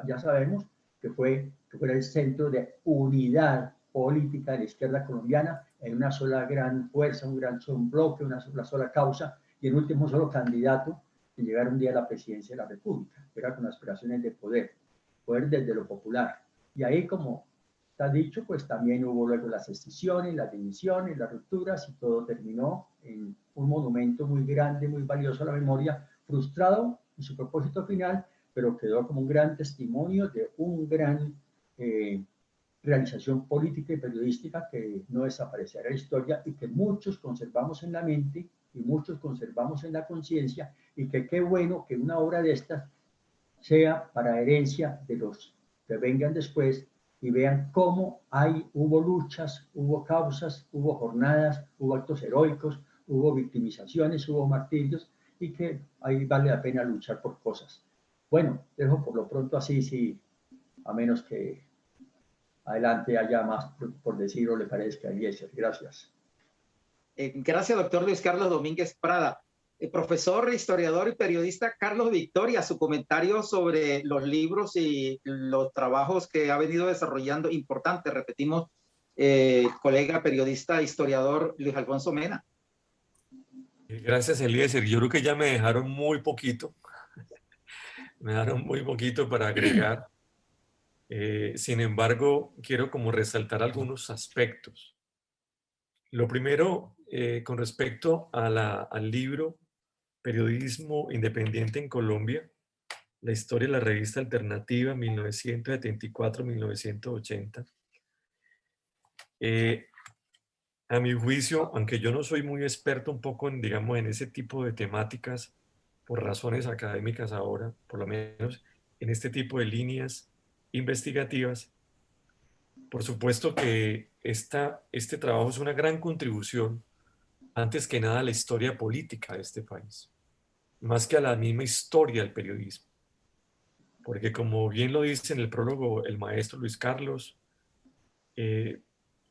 ya sabemos, que fue el centro de unidad política de la izquierda colombiana en una sola gran fuerza, un bloque, una sola causa, y en último solo candidato que llegara un día a la presidencia de la República, que era con aspiraciones de poder desde lo popular. Y ahí, como está dicho, pues también hubo luego las escisiones, las dimisiones, las rupturas, y todo terminó en un monumento muy grande, muy valioso a la memoria, frustrado en su propósito final, pero quedó como un gran testimonio de un gran realización política y periodística que no desaparecerá de la historia y que muchos conservamos en la mente y muchos conservamos en la conciencia, y que qué bueno que una obra de estas sea para herencia de los que vengan después y vean cómo hubo luchas, hubo causas, hubo jornadas, hubo actos heroicos, hubo victimizaciones, hubo martirios, y que ahí vale la pena luchar por cosas. Bueno, dejo por lo pronto así, sí, a menos que adelante haya más por decir o le parezca a Eliezer. Gracias. Gracias, doctor Luis Carlos Domínguez Prada. Profesor, historiador y periodista Carlos Victoria, su comentario sobre los libros y los trabajos que ha venido desarrollando, importante, repetimos, colega periodista, historiador Luis Alfonso Mena. Gracias, Eliezer. Yo creo que ya me dejaron muy poquito. Me dejaron muy poquito para agregar. Sin embargo, quiero como resaltar algunos aspectos. Lo primero, con respecto a al libro Periodismo Independiente en Colombia, la historia de la revista alternativa 1974-1980. A mi juicio, aunque yo no soy muy experto un poco en, digamos, en ese tipo de temáticas, por razones académicas ahora, por lo menos en este tipo de líneas investigativas, por supuesto que este trabajo es una gran contribución, antes que nada, a la historia política de este país, más que a la misma historia del periodismo. Porque como bien lo dice en el prólogo el maestro Luis Carlos,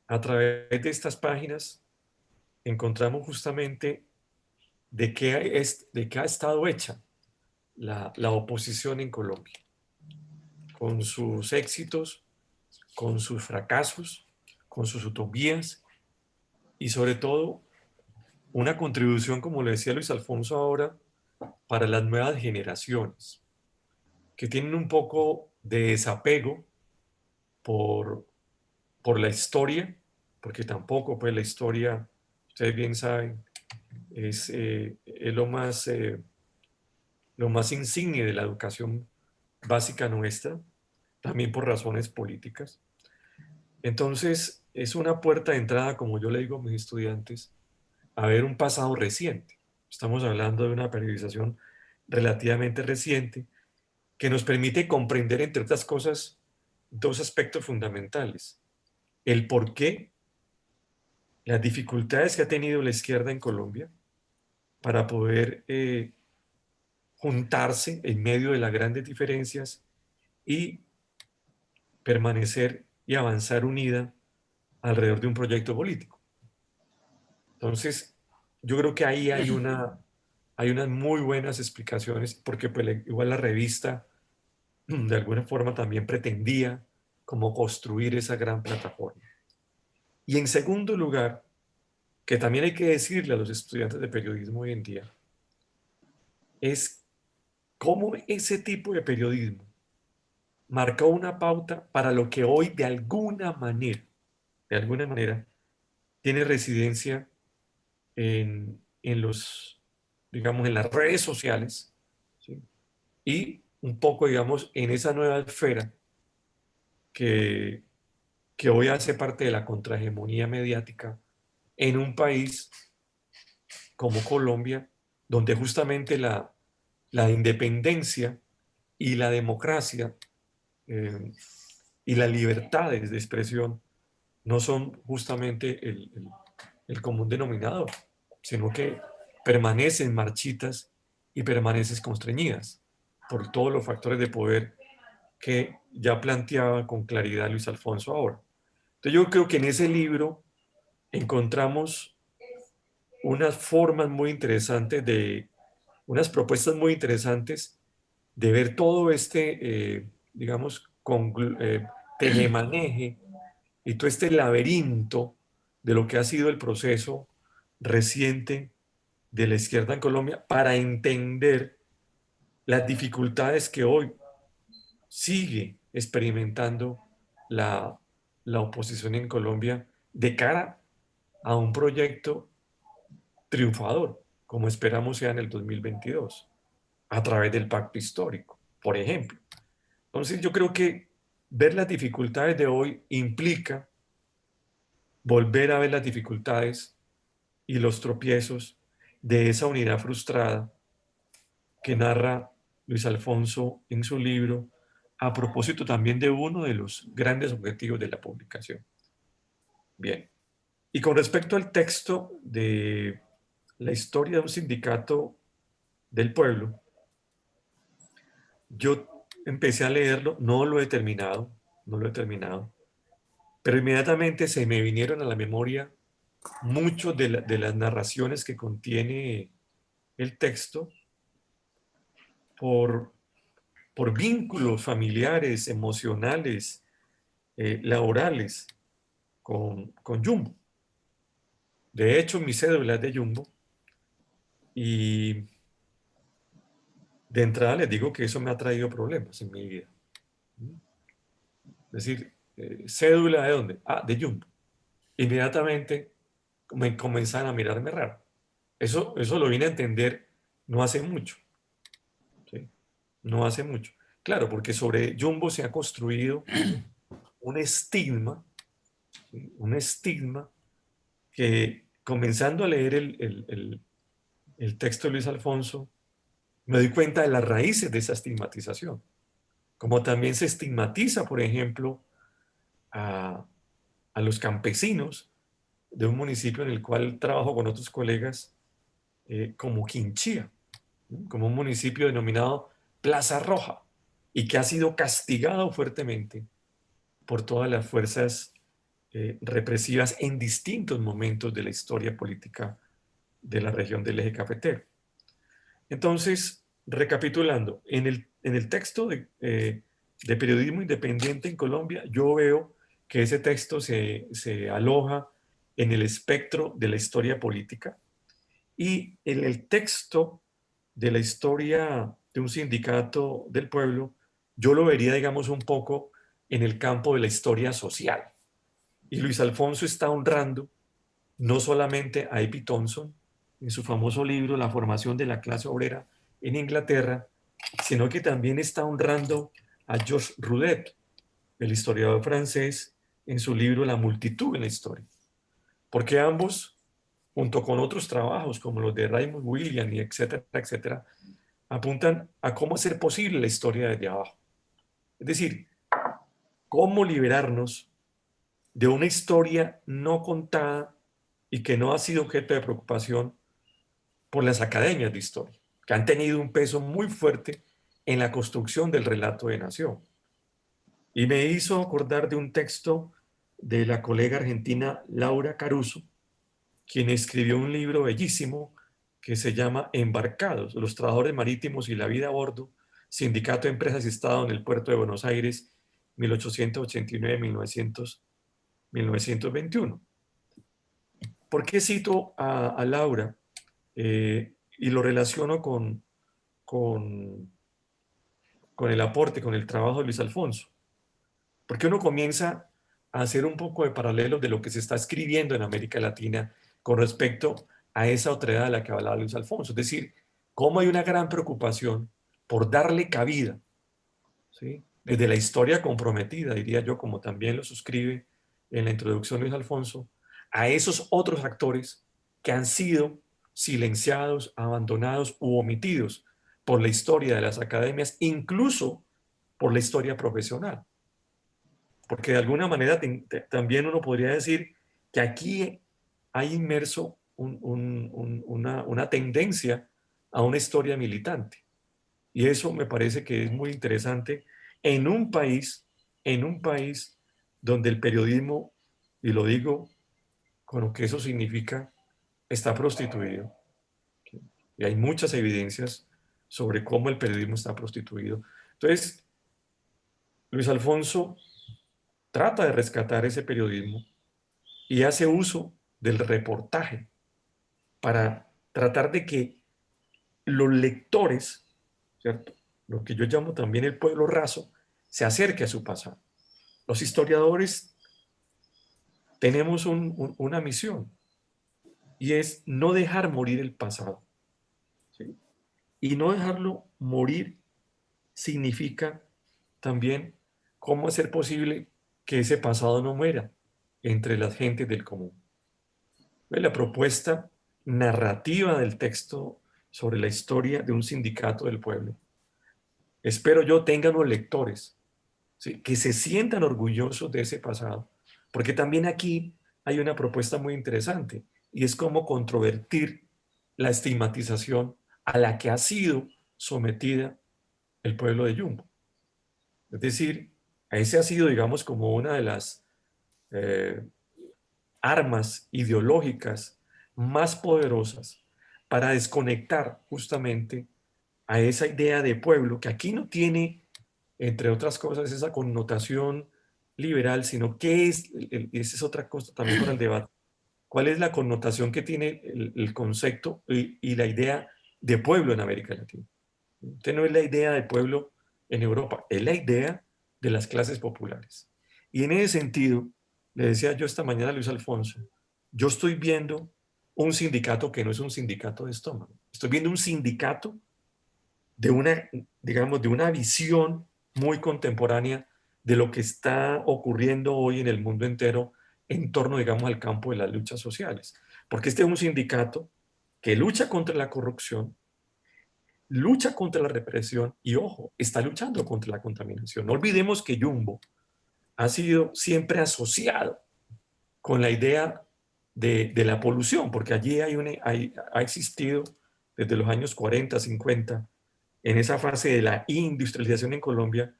a través de estas páginas encontramos justamente de qué ha estado hecha la oposición en Colombia, con sus éxitos, con sus fracasos, con sus utopías y sobre todo una contribución, como le decía Luis Alfonso ahora, para las nuevas generaciones, que tienen un poco de desapego por la historia, porque tampoco pues la historia, ustedes bien saben, es lo más insigne de la educación básica nuestra, también por razones políticas. Entonces, es una puerta de entrada, como yo le digo a mis estudiantes, a ver un pasado reciente. Estamos hablando de una periodización relativamente reciente que nos permite comprender, entre otras cosas, dos aspectos fundamentales. El por qué, las dificultades que ha tenido la izquierda en Colombia para poder juntarse en medio de las grandes diferencias y permanecer y avanzar unida alrededor de un proyecto político. Entonces, yo creo que ahí hay unas muy buenas explicaciones, porque pues, igual la revista de alguna forma también pretendía como construir esa gran plataforma. Y en segundo lugar, que también hay que decirle a los estudiantes de periodismo hoy en día, es cómo ese tipo de periodismo marcó una pauta para lo que hoy de alguna manera, tiene residencia digamos, en las redes sociales, ¿sí? Y un poco, digamos, en esa nueva esfera que hoy hace parte de la contrahegemonía mediática en un país como Colombia, donde justamente la independencia y la democracia y las libertades de expresión no son justamente el común denominador, sino que permanecen marchitas y permanecen constreñidas por todos los factores de poder que ya planteaba con claridad Luis Alfonso ahora. Entonces yo creo que en ese libro encontramos unas formas muy interesantes unas propuestas muy interesantes de ver todo digamos, tejemaneje y todo este laberinto de lo que ha sido el proceso reciente de la izquierda en Colombia para entender las dificultades que hoy sigue experimentando la oposición en Colombia de cara a un proyecto triunfador, como esperamos sea en el 2022. a través del pacto histórico, por ejemplo. Entonces yo creo que ver las dificultades de hoy implica volver a ver las dificultades y los tropiezos de esa unidad frustrada que narra Luis Alfonso en su libro, a propósito también de uno de los grandes objetivos de la publicación. Bien, y con respecto al texto de la historia de un sindicato del pueblo, yo empecé a leerlo, no lo he terminado, pero inmediatamente se me vinieron a la memoria muchas de las narraciones que contiene el texto por vínculos familiares, emocionales, laborales con Jumbo. De hecho, mi cédula es de Jumbo y de entrada les digo que eso me ha traído problemas en mi vida. Es decir, ¿cédula de dónde? Ah, de Jumbo. Inmediatamente me comenzaron a mirarme raro. Eso lo vine a entender no hace mucho. ¿Sí? No hace mucho. Claro, porque sobre Jumbo se ha construido un estigma, ¿sí? Un estigma que comenzando a leer el texto de Luis Alfonso, me doy cuenta de las raíces de esa estigmatización. Como también se estigmatiza, por ejemplo, a los campesinos de un municipio en el cual trabajo con otros colegas, como Quinchía, ¿no? Como un municipio denominado Plaza Roja, y que ha sido castigado fuertemente por todas las fuerzas represivas en distintos momentos de la historia política de la región del eje cafetero. Entonces, recapitulando, en el texto de periodismo independiente en Colombia, yo veo que ese texto se aloja en el espectro de la historia política, y en el texto de la historia de un sindicato del pueblo, yo lo vería, digamos, un poco en el campo de la historia social. Y Luis Alfonso está honrando no solamente a E.P. Thompson en su famoso libro La formación de la clase obrera en Inglaterra, sino que también está honrando a Georges Roudet, el historiador francés, en su libro La multitud en la historia. Porque ambos, junto con otros trabajos como los de Raymond Williams y etcétera, etcétera, apuntan a cómo hacer posible la historia desde abajo. Es decir, cómo liberarnos de una historia no contada y que no ha sido objeto de preocupación por las academias de historia, que han tenido un peso muy fuerte en la construcción del relato de nación. Y me hizo acordar de un texto de la colega argentina Laura Caruso, quien escribió un libro bellísimo que se llama Embarcados, los trabajadores marítimos y la vida a bordo, Sindicato de Empresas y Estado en el Puerto de Buenos Aires, 1889-1921. ¿Por qué cito a Laura y lo relaciono con el aporte, con el trabajo de Luis Alfonso? Porque uno comienza a hacer un poco de paralelos de lo que se está escribiendo en América Latina con respecto a esa otredad de la que hablaba Luis Alfonso. Es decir, cómo hay una gran preocupación por darle cabida, ¿sí? Desde la historia comprometida, diría yo, como también lo suscribe en la introducción Luis Alfonso, a esos otros actores que han sido silenciados, abandonados u omitidos por la historia de las academias, incluso por la historia profesional. Porque de alguna manera también uno podría decir que aquí hay inmerso una tendencia a una historia militante. Y eso me parece que es muy interesante en un país donde el periodismo, y lo digo con lo que eso significa, está prostituido. Y hay muchas evidencias sobre cómo el periodismo está prostituido. Entonces, Luis Alfonso trata de rescatar ese periodismo y hace uso del reportaje para tratar de que los lectores, ¿cierto?, lo que yo llamo también el pueblo raso, se acerque a su pasado. Los historiadores tenemos una misión, y es no dejar morir el pasado, ¿sí? Y no dejarlo morir significa también cómo hacer posible que ese pasado no muera entre las gentes del común. La propuesta narrativa del texto sobre la historia de un sindicato del pueblo, espero yo tengan los lectores, ¿sí?, que se sientan orgullosos de ese pasado, porque también aquí hay una propuesta muy interesante, y es cómo controvertir la estigmatización a la que ha sido sometida el pueblo de Yumbo. Es decir, ese ha sido, digamos, como una de las armas ideológicas más poderosas para desconectar justamente a esa idea de pueblo, que aquí no tiene, entre otras cosas, esa connotación liberal, sino que es, esa es otra cosa también para el debate. ¿Cuál es la connotación que tiene el concepto y la idea de pueblo en América Latina? Usted no es la idea de pueblo en Europa, es la idea de las clases populares. Y en ese sentido, le decía yo esta mañana a Luis Alfonso, yo estoy viendo un sindicato que no es un sindicato de estómago. Estoy viendo un sindicato de una, digamos, de una visión muy contemporánea de lo que está ocurriendo hoy en el mundo entero en torno, digamos, al campo de las luchas sociales. Porque este es un sindicato que lucha contra la corrupción, lucha contra la represión y, ojo, está luchando contra la contaminación. No olvidemos que Jumbo ha sido siempre asociado con la idea de la polución, porque allí ha existido desde los años 40, 50, en esa fase de la industrialización en Colombia,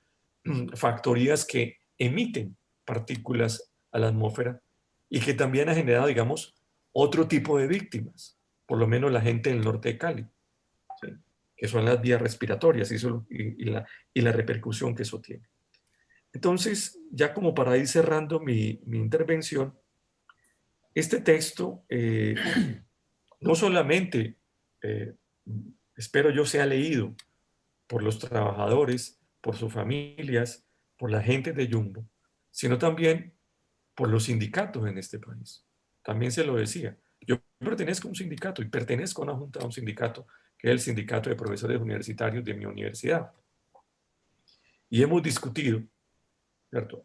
factorías que emiten partículas a la atmósfera y que también ha generado, digamos, otro tipo de víctimas, por lo menos la gente del norte de Cali, ¿sí?, que son las vías respiratorias y la repercusión que eso tiene. Entonces, ya como para ir cerrando mi intervención, este texto no solamente, espero yo, sea leído por los trabajadores, por sus familias, por la gente de Jumbo, sino también por los sindicatos en este país. También se lo decía, yo pertenezco a un sindicato y pertenezco a una junta de un sindicato, que es el Sindicato de Profesores Universitarios de mi universidad. Y hemos discutido, ¿cierto?,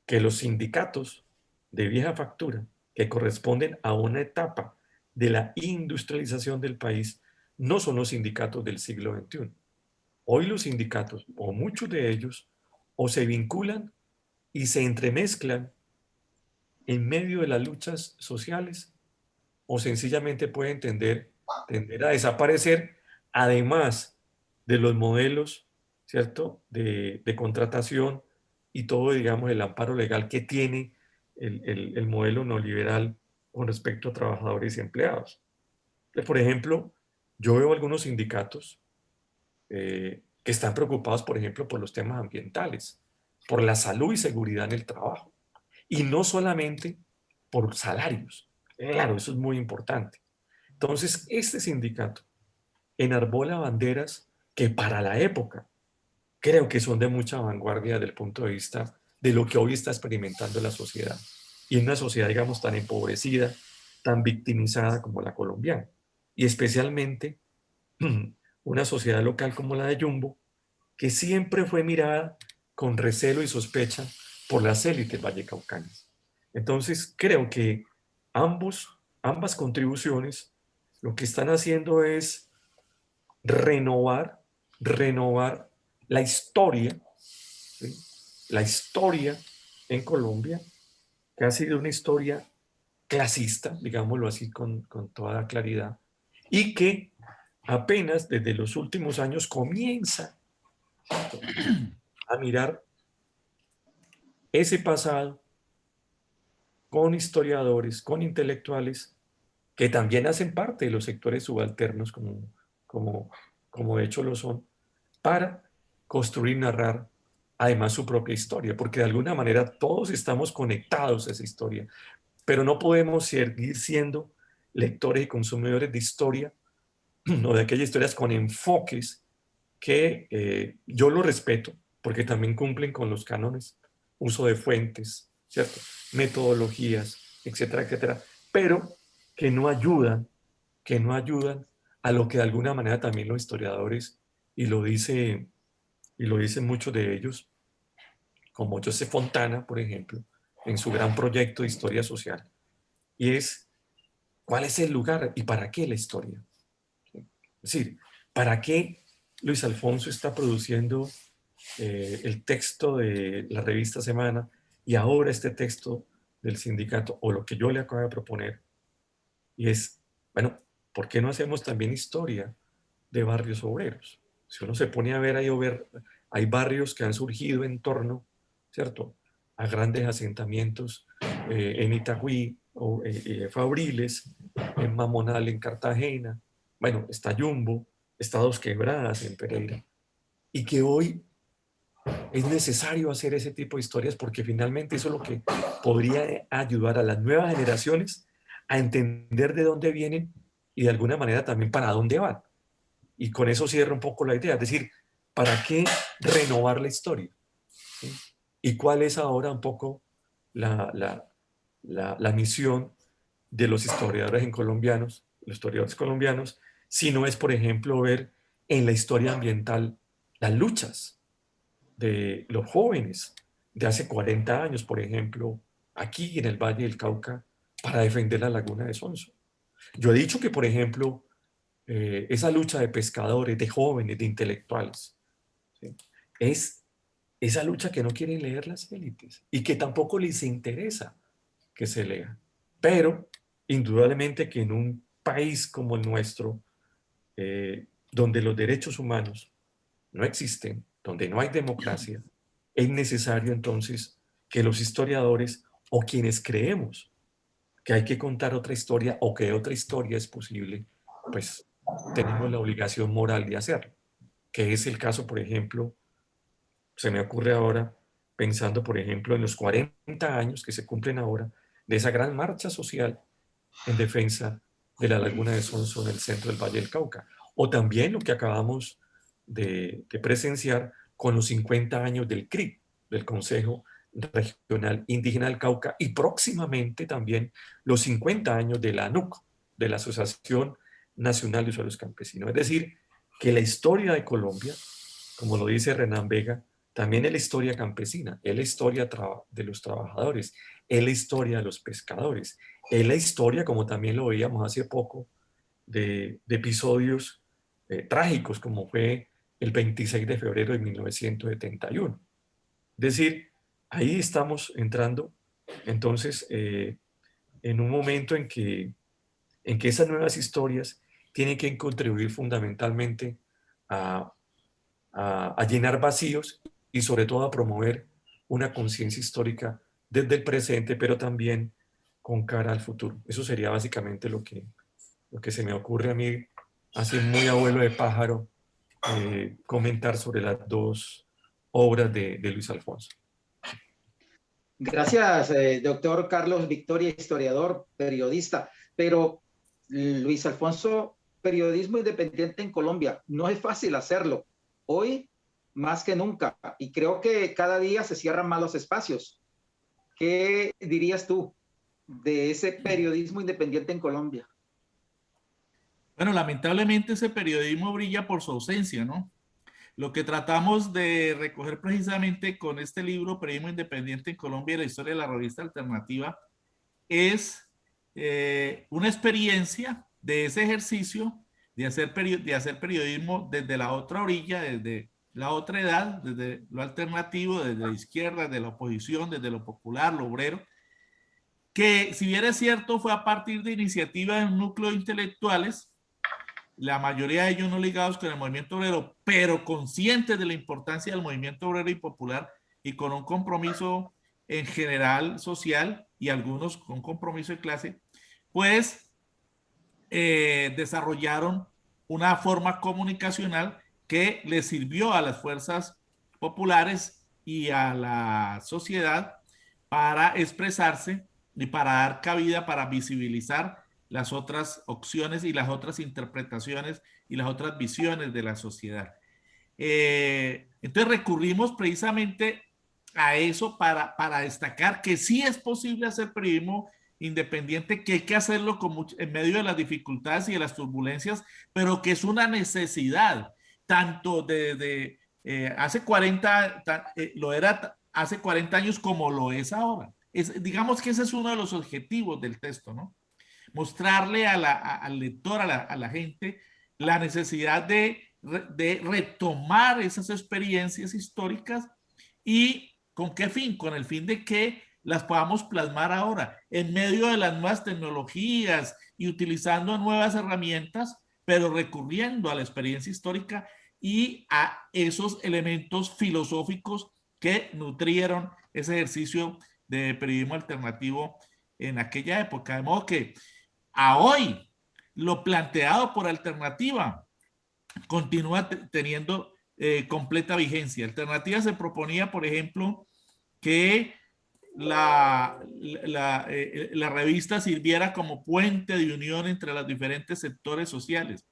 que los sindicatos de vieja factura, que corresponden a una etapa de la industrialización del país, no son los sindicatos del siglo XXI. Hoy los sindicatos, o muchos de ellos, o se vinculan y se entremezclan en medio de las luchas sociales, o sencillamente pueden tender a desaparecer, además de los modelos, ¿cierto?, de contratación y todo, digamos, el amparo legal que tiene el modelo neoliberal con respecto a trabajadores y empleados. Por ejemplo, yo veo algunos sindicatos que están preocupados, por ejemplo, por los temas ambientales, por la salud y seguridad en el trabajo, y no solamente por salarios. Claro, eso es muy importante. Entonces, este sindicato enarbola banderas que para la época creo que son de mucha vanguardia desde el punto de vista de lo que hoy está experimentando la sociedad. Y en una sociedad, digamos, tan empobrecida, tan victimizada como la colombiana. Y especialmente una sociedad local como la de Jumbo, que siempre fue mirada con recelo y sospecha por las élites vallecaucanas. Entonces, creo que ambas contribuciones lo que están haciendo es renovar la historia, ¿sí?, la historia en Colombia, que ha sido una historia clasista, digámoslo así con toda claridad, y que apenas desde los últimos años comienza a mirar ese pasado con historiadores, con intelectuales, que también hacen parte de los sectores subalternos, como de hecho lo son, para construir, narrar además su propia historia, porque de alguna manera todos estamos conectados a esa historia, pero no podemos seguir siendo lectores y consumidores de historia, o de aquellas historias con enfoques que yo lo respeto, porque también cumplen con los cánones, uso de fuentes, ¿cierto?, metodologías, etcétera, etcétera, pero que no ayudan a lo que de alguna manera también los historiadores, y lo dicen muchos de ellos, como Joseph Fontana, por ejemplo, en su gran proyecto de historia social, y es cuál es el lugar y para qué la historia. Es decir, ¿para qué Luis Alfonso está produciendo el texto de la revista Semana y ahora este texto del sindicato, o lo que yo le acabo de proponer? Y es, bueno, ¿por qué no hacemos también historia de barrios obreros? Si uno se pone a ver, hay barrios que han surgido en torno, ¿cierto?, a grandes asentamientos en Itagüí, o Fabriles, en Mamonal, en Cartagena, bueno, está Yumbo, está Dos Quebradas en Pereira, y que hoy es necesario hacer ese tipo de historias porque finalmente eso es lo que podría ayudar a las nuevas generaciones a entender de dónde vienen y de alguna manera también para dónde van. Y con eso cierra un poco la idea, es decir, ¿para qué renovar la historia? ¿Sí? ¿Y cuál es ahora un poco la misión de los historiadores colombianos, si no es, por ejemplo, ver en la historia ambiental las luchas de los jóvenes de hace 40 años, por ejemplo, aquí en el Valle del Cauca, para defender la laguna de Sonso? Yo he dicho que, por ejemplo, esa lucha de pescadores, de jóvenes, de intelectuales, ¿sí?, es esa lucha que no quieren leer las élites y que tampoco les interesa que se lea. Pero, indudablemente que en un país como el nuestro, donde los derechos humanos no existen, donde no hay democracia, es necesario entonces que los historiadores o quienes creemos que hay que contar otra historia o que otra historia es posible, pues tenemos la obligación moral de hacerlo, que es el caso, por ejemplo, se me ocurre ahora, pensando, por ejemplo, en los 40 años que se cumplen ahora de esa gran marcha social en defensa de la laguna de Sonso en el centro del Valle del Cauca, o también lo que acabamos de presenciar con los 50 años del CRIP, del Consejo Regional Indígena del Cauca, y próximamente también los 50 años de la ANUC, de la Asociación Nacional de Usuarios Campesinos. Es decir, que la historia de Colombia, como lo dice Renan Vega, también es la historia campesina, es la historia de los trabajadores, es la historia de los pescadores, es la historia, como también lo veíamos hace poco, de episodios trágicos, como fue el 26 de febrero de 1971. Es decir, ahí estamos entrando, entonces, en un momento en que esas nuevas historias tienen que contribuir fundamentalmente a llenar vacíos y sobre todo a promover una conciencia histórica desde el presente, pero también con cara al futuro. Eso sería básicamente lo que se me ocurre a mí, así muy abuelo de pájaro, comentar sobre las dos obras de Luis Alfonso. Gracias, doctor Carlos Victoria, historiador, periodista. Pero Luis Alfonso, periodismo independiente en Colombia, no es fácil hacerlo. Hoy más que nunca. Y creo que cada día se cierran más los espacios. ¿Qué dirías tú de ese periodismo independiente en Colombia? Bueno, lamentablemente ese periodismo brilla por su ausencia, ¿no? Lo que tratamos de recoger precisamente con este libro, Periodismo Independiente en Colombia y la historia de la revista alternativa, es una experiencia de ese ejercicio de hacer periodismo desde la otra orilla, desde la otra edad, desde lo alternativo, desde la izquierda, desde la oposición, desde lo popular, lo obrero, que si bien es cierto fue a partir de iniciativas de un núcleo de intelectuales, la mayoría de ellos no ligados con el movimiento obrero, pero conscientes de la importancia del movimiento obrero y popular y con un compromiso en general social y algunos con compromiso de clase, pues desarrollaron una forma comunicacional que les sirvió a las fuerzas populares y a la sociedad para expresarse y para dar cabida, para visibilizar las otras opciones y las otras interpretaciones y las otras visiones de la sociedad. Entonces recurrimos precisamente a eso para destacar que sí es posible hacer periodismo independiente que hay que hacerlo en medio de las dificultades y de las turbulencias, pero que es una necesidad, tanto de hace 40, lo era hace 40 años como lo es ahora. Digamos que ese es uno de los objetivos del texto, ¿no? Mostrarle al lector, a la gente, la necesidad de retomar esas experiencias históricas y ¿con qué fin? Con el fin de que las podamos plasmar ahora en medio de las nuevas tecnologías y utilizando nuevas herramientas, pero recurriendo a la experiencia histórica y a esos elementos filosóficos que nutrieron ese ejercicio de periodismo alternativo en aquella época. De modo que a hoy lo planteado por Alternativa continúa teniendo completa vigencia. Alternativa se proponía, por ejemplo, que la revista sirviera como puente de unión entre los diferentes sectores sociales,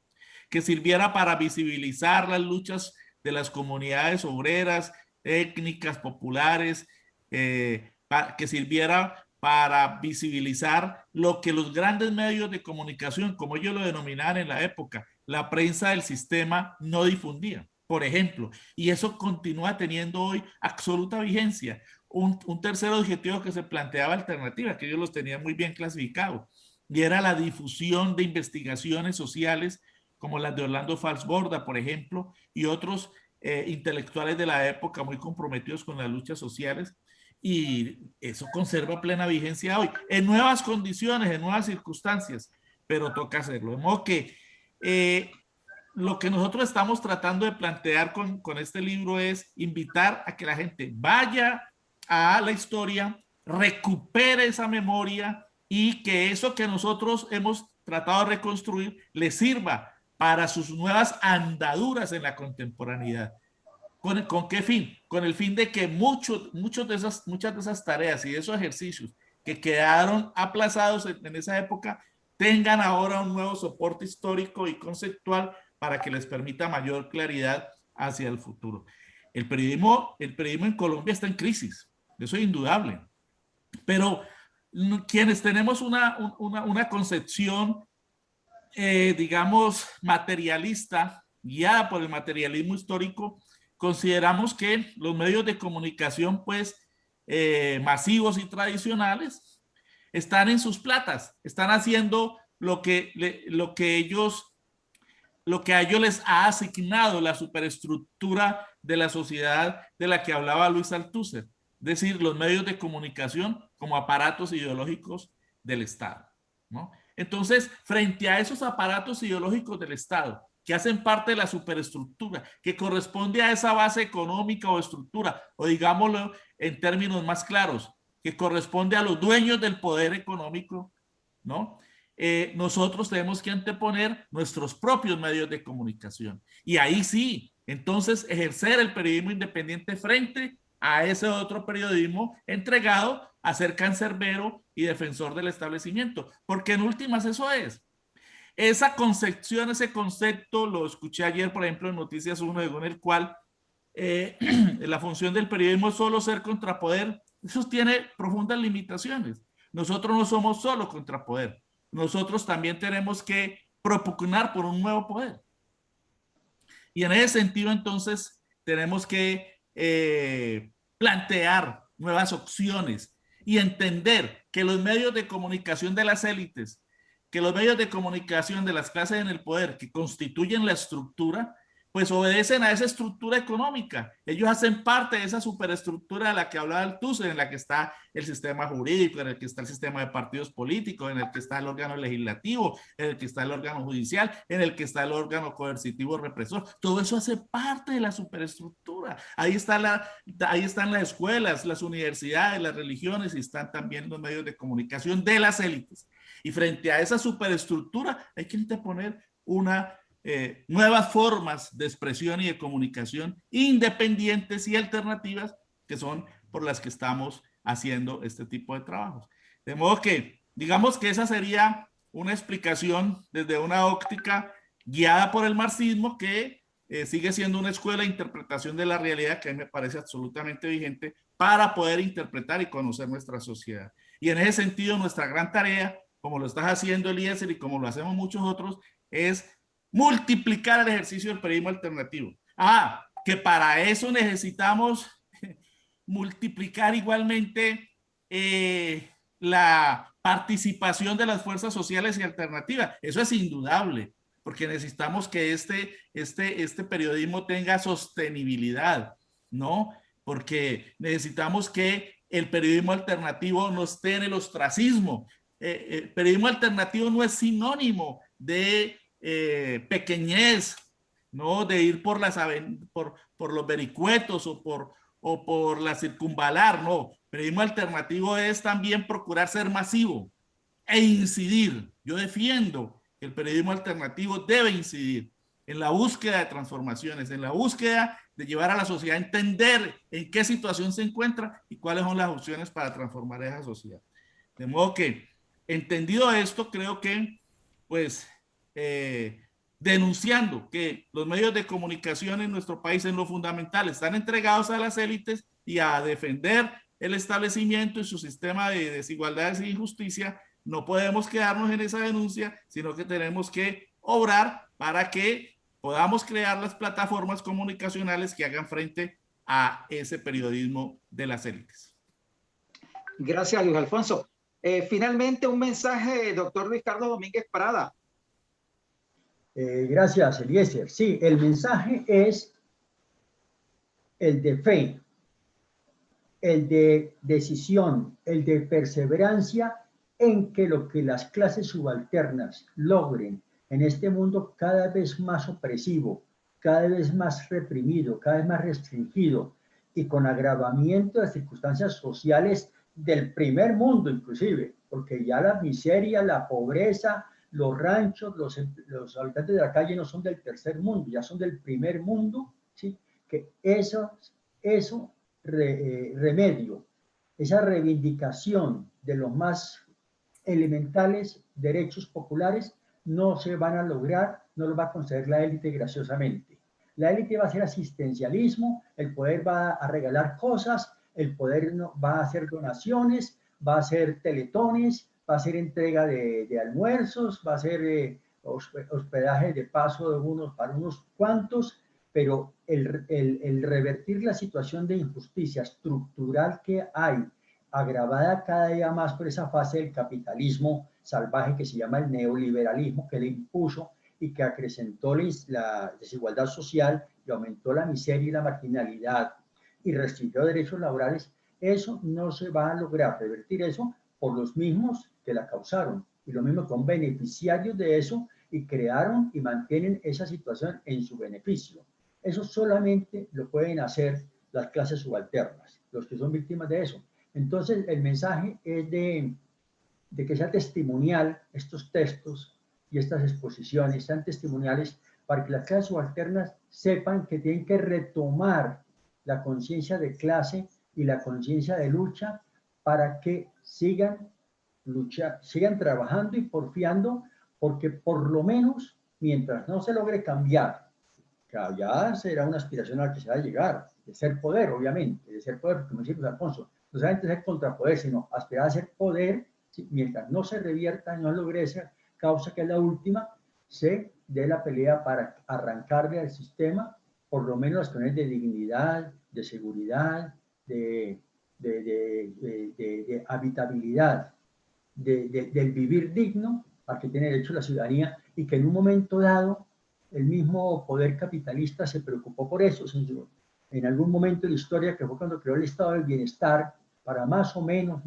que sirviera para visibilizar las luchas de las comunidades obreras, étnicas, populares, que sirviera para visibilizar lo que los grandes medios de comunicación, como ellos lo denominaban en la época, la prensa del sistema, no difundía, por ejemplo. Y eso continúa teniendo hoy absoluta vigencia. Un tercer objetivo que se planteaba Alternativa, que ellos los tenían muy bien clasificados, y era la difusión de investigaciones sociales como las de Orlando Falsborda, por ejemplo, y otros intelectuales de la época muy comprometidos con las luchas sociales, y eso conserva plena vigencia hoy, en nuevas condiciones, en nuevas circunstancias, pero toca hacerlo. De modo que lo que nosotros estamos tratando de plantear con este libro es invitar a que la gente vaya a la historia, recupere esa memoria y que eso que nosotros hemos tratado de reconstruir le sirva para sus nuevas andaduras en la contemporaneidad. ¿Con qué fin? Con el fin de que muchas de esas tareas y de esos ejercicios que quedaron aplazados en esa época tengan ahora un nuevo soporte histórico y conceptual para que les permita mayor claridad hacia el futuro. El periodismo en Colombia está en crisis, eso es indudable, pero quienes tenemos una concepción, digamos, materialista, guiada por el materialismo histórico, consideramos que los medios de comunicación, pues, masivos y tradicionales, están en sus platas, están haciendo lo que a ellos les ha asignado la superestructura de la sociedad de la que hablaba Luis Althusser, es decir, los medios de comunicación como aparatos ideológicos del Estado, ¿no? Entonces, frente a esos aparatos ideológicos del Estado, que hacen parte de la superestructura, que corresponde a esa base económica o estructura, o digámoslo en términos más claros, que corresponde a los dueños del poder económico, ¿no? Nosotros tenemos que anteponer nuestros propios medios de comunicación. Y ahí sí, entonces ejercer el periodismo independiente frente a ese otro periodismo entregado a ser cancerbero y defensor del establecimiento. Porque en últimas eso es. Esa concepción, ese concepto, lo escuché ayer, por ejemplo, en Noticias 1, en el cual la función del periodismo es solo ser contrapoder. Eso tiene profundas limitaciones. Nosotros no somos solo contrapoder. Nosotros también tenemos que propugnar por un nuevo poder. Y en ese sentido, entonces, tenemos que plantear nuevas opciones y entender que los medios de comunicación de las élites, que los medios de comunicación de las clases en el poder que constituyen la estructura, pues obedecen a esa estructura económica. Ellos hacen parte de esa superestructura de la que hablaba Althusser, en la que está el sistema jurídico, en el que está el sistema de partidos políticos, en el que está el órgano legislativo, en el que está el órgano judicial, en el que está el órgano coercitivo represor. Todo eso hace parte de la superestructura. Ahí están las escuelas, las universidades, las religiones, y están también los medios de comunicación de las élites. Y frente a esa superestructura hay que interponer nuevas formas de expresión y de comunicación independientes y alternativas, que son por las que estamos haciendo este tipo de trabajos. De modo que, digamos que esa sería una explicación desde una óptica guiada por el marxismo, que sigue siendo una escuela de interpretación de la realidad que a mí me parece absolutamente vigente para poder interpretar y conocer nuestra sociedad. Y en ese sentido, nuestra gran tarea, como lo estás haciendo Eliezer y como lo hacemos muchos otros, es multiplicar el ejercicio del periodismo alternativo. Que para eso necesitamos multiplicar igualmente la participación de las fuerzas sociales y alternativas. Eso es indudable, porque necesitamos que este periodismo tenga sostenibilidad, ¿no? Porque necesitamos que el periodismo alternativo no esté en el ostracismo. El periodismo alternativo no es sinónimo de pequeñez, ¿no? De ir por los vericuetos o por la circunvalar, no. Periodismo alternativo es también procurar ser masivo e incidir. Yo defiendo que el periodismo alternativo debe incidir en la búsqueda de transformaciones, en la búsqueda de llevar a la sociedad a entender en qué situación se encuentra y cuáles son las opciones para transformar esa sociedad. De modo que, entendido esto, creo que, pues, denunciando que los medios de comunicación en nuestro país en lo fundamental están entregados a las élites y a defender el establecimiento y su sistema de desigualdades e injusticia, no podemos quedarnos en esa denuncia, sino que tenemos que obrar para que podamos crear las plataformas comunicacionales que hagan frente a ese periodismo de las élites. Gracias, Luis Alfonso. Finalmente, un mensaje, doctor Luis Carlos Domínguez Prada. Gracias, Eliezer. Sí, el mensaje es el de fe, el de decisión, el de perseverancia en que lo que las clases subalternas logren en este mundo cada vez más opresivo, cada vez más reprimido, cada vez más restringido y con agravamiento de circunstancias sociales del primer mundo inclusive, porque ya la miseria, la pobreza, los ranchos, los habitantes de la calle no son del tercer mundo, ya son del primer mundo, ¿sí? Que remedio, esa reivindicación de los más elementales derechos populares no se van a lograr, no lo va a conceder la élite graciosamente. La élite va a hacer asistencialismo, el poder va a regalar cosas, el poder va a hacer donaciones, va a hacer teletones, va a hacer entrega de almuerzos, va a hacer hospedaje de paso para unos cuantos, pero el revertir la situación de injusticia estructural que hay, agravada cada día más por esa fase del capitalismo salvaje que se llama el neoliberalismo, que le impuso y que acrecentó la desigualdad social y aumentó la miseria y la marginalidad y restringió derechos laborales, eso no se va a lograr revertir eso por los mismos que la causaron y los mismos son beneficiarios de eso y crearon y mantienen esa situación en su beneficio. Eso solamente lo pueden hacer las clases subalternas, los que son víctimas de eso. Entonces, el mensaje es de que sea testimonial estos textos y estas exposiciones, sean testimoniales para que las clases subalternas sepan que tienen que retomar la conciencia de clase y la conciencia de lucha para que sigan trabajando y porfiando, porque por lo menos mientras no se logre cambiar, que ya será una aspiración a la que se va a llegar, de ser poder, obviamente, de ser poder, como decía Alfonso, no solamente ser contrapoder, sino aspirar a ser poder, ¿sí? Mientras no se revierta, no logre esa causa que es la última, se dé la pelea para arrancarle al sistema por lo menos las condiciones de dignidad, de seguridad, de habitabilidad, del vivir digno al que tiene derecho la ciudadanía y que en un momento dado el mismo poder capitalista se preocupó por eso, señor. En algún momento de la historia, que fue cuando creó el estado del bienestar, para más o menos,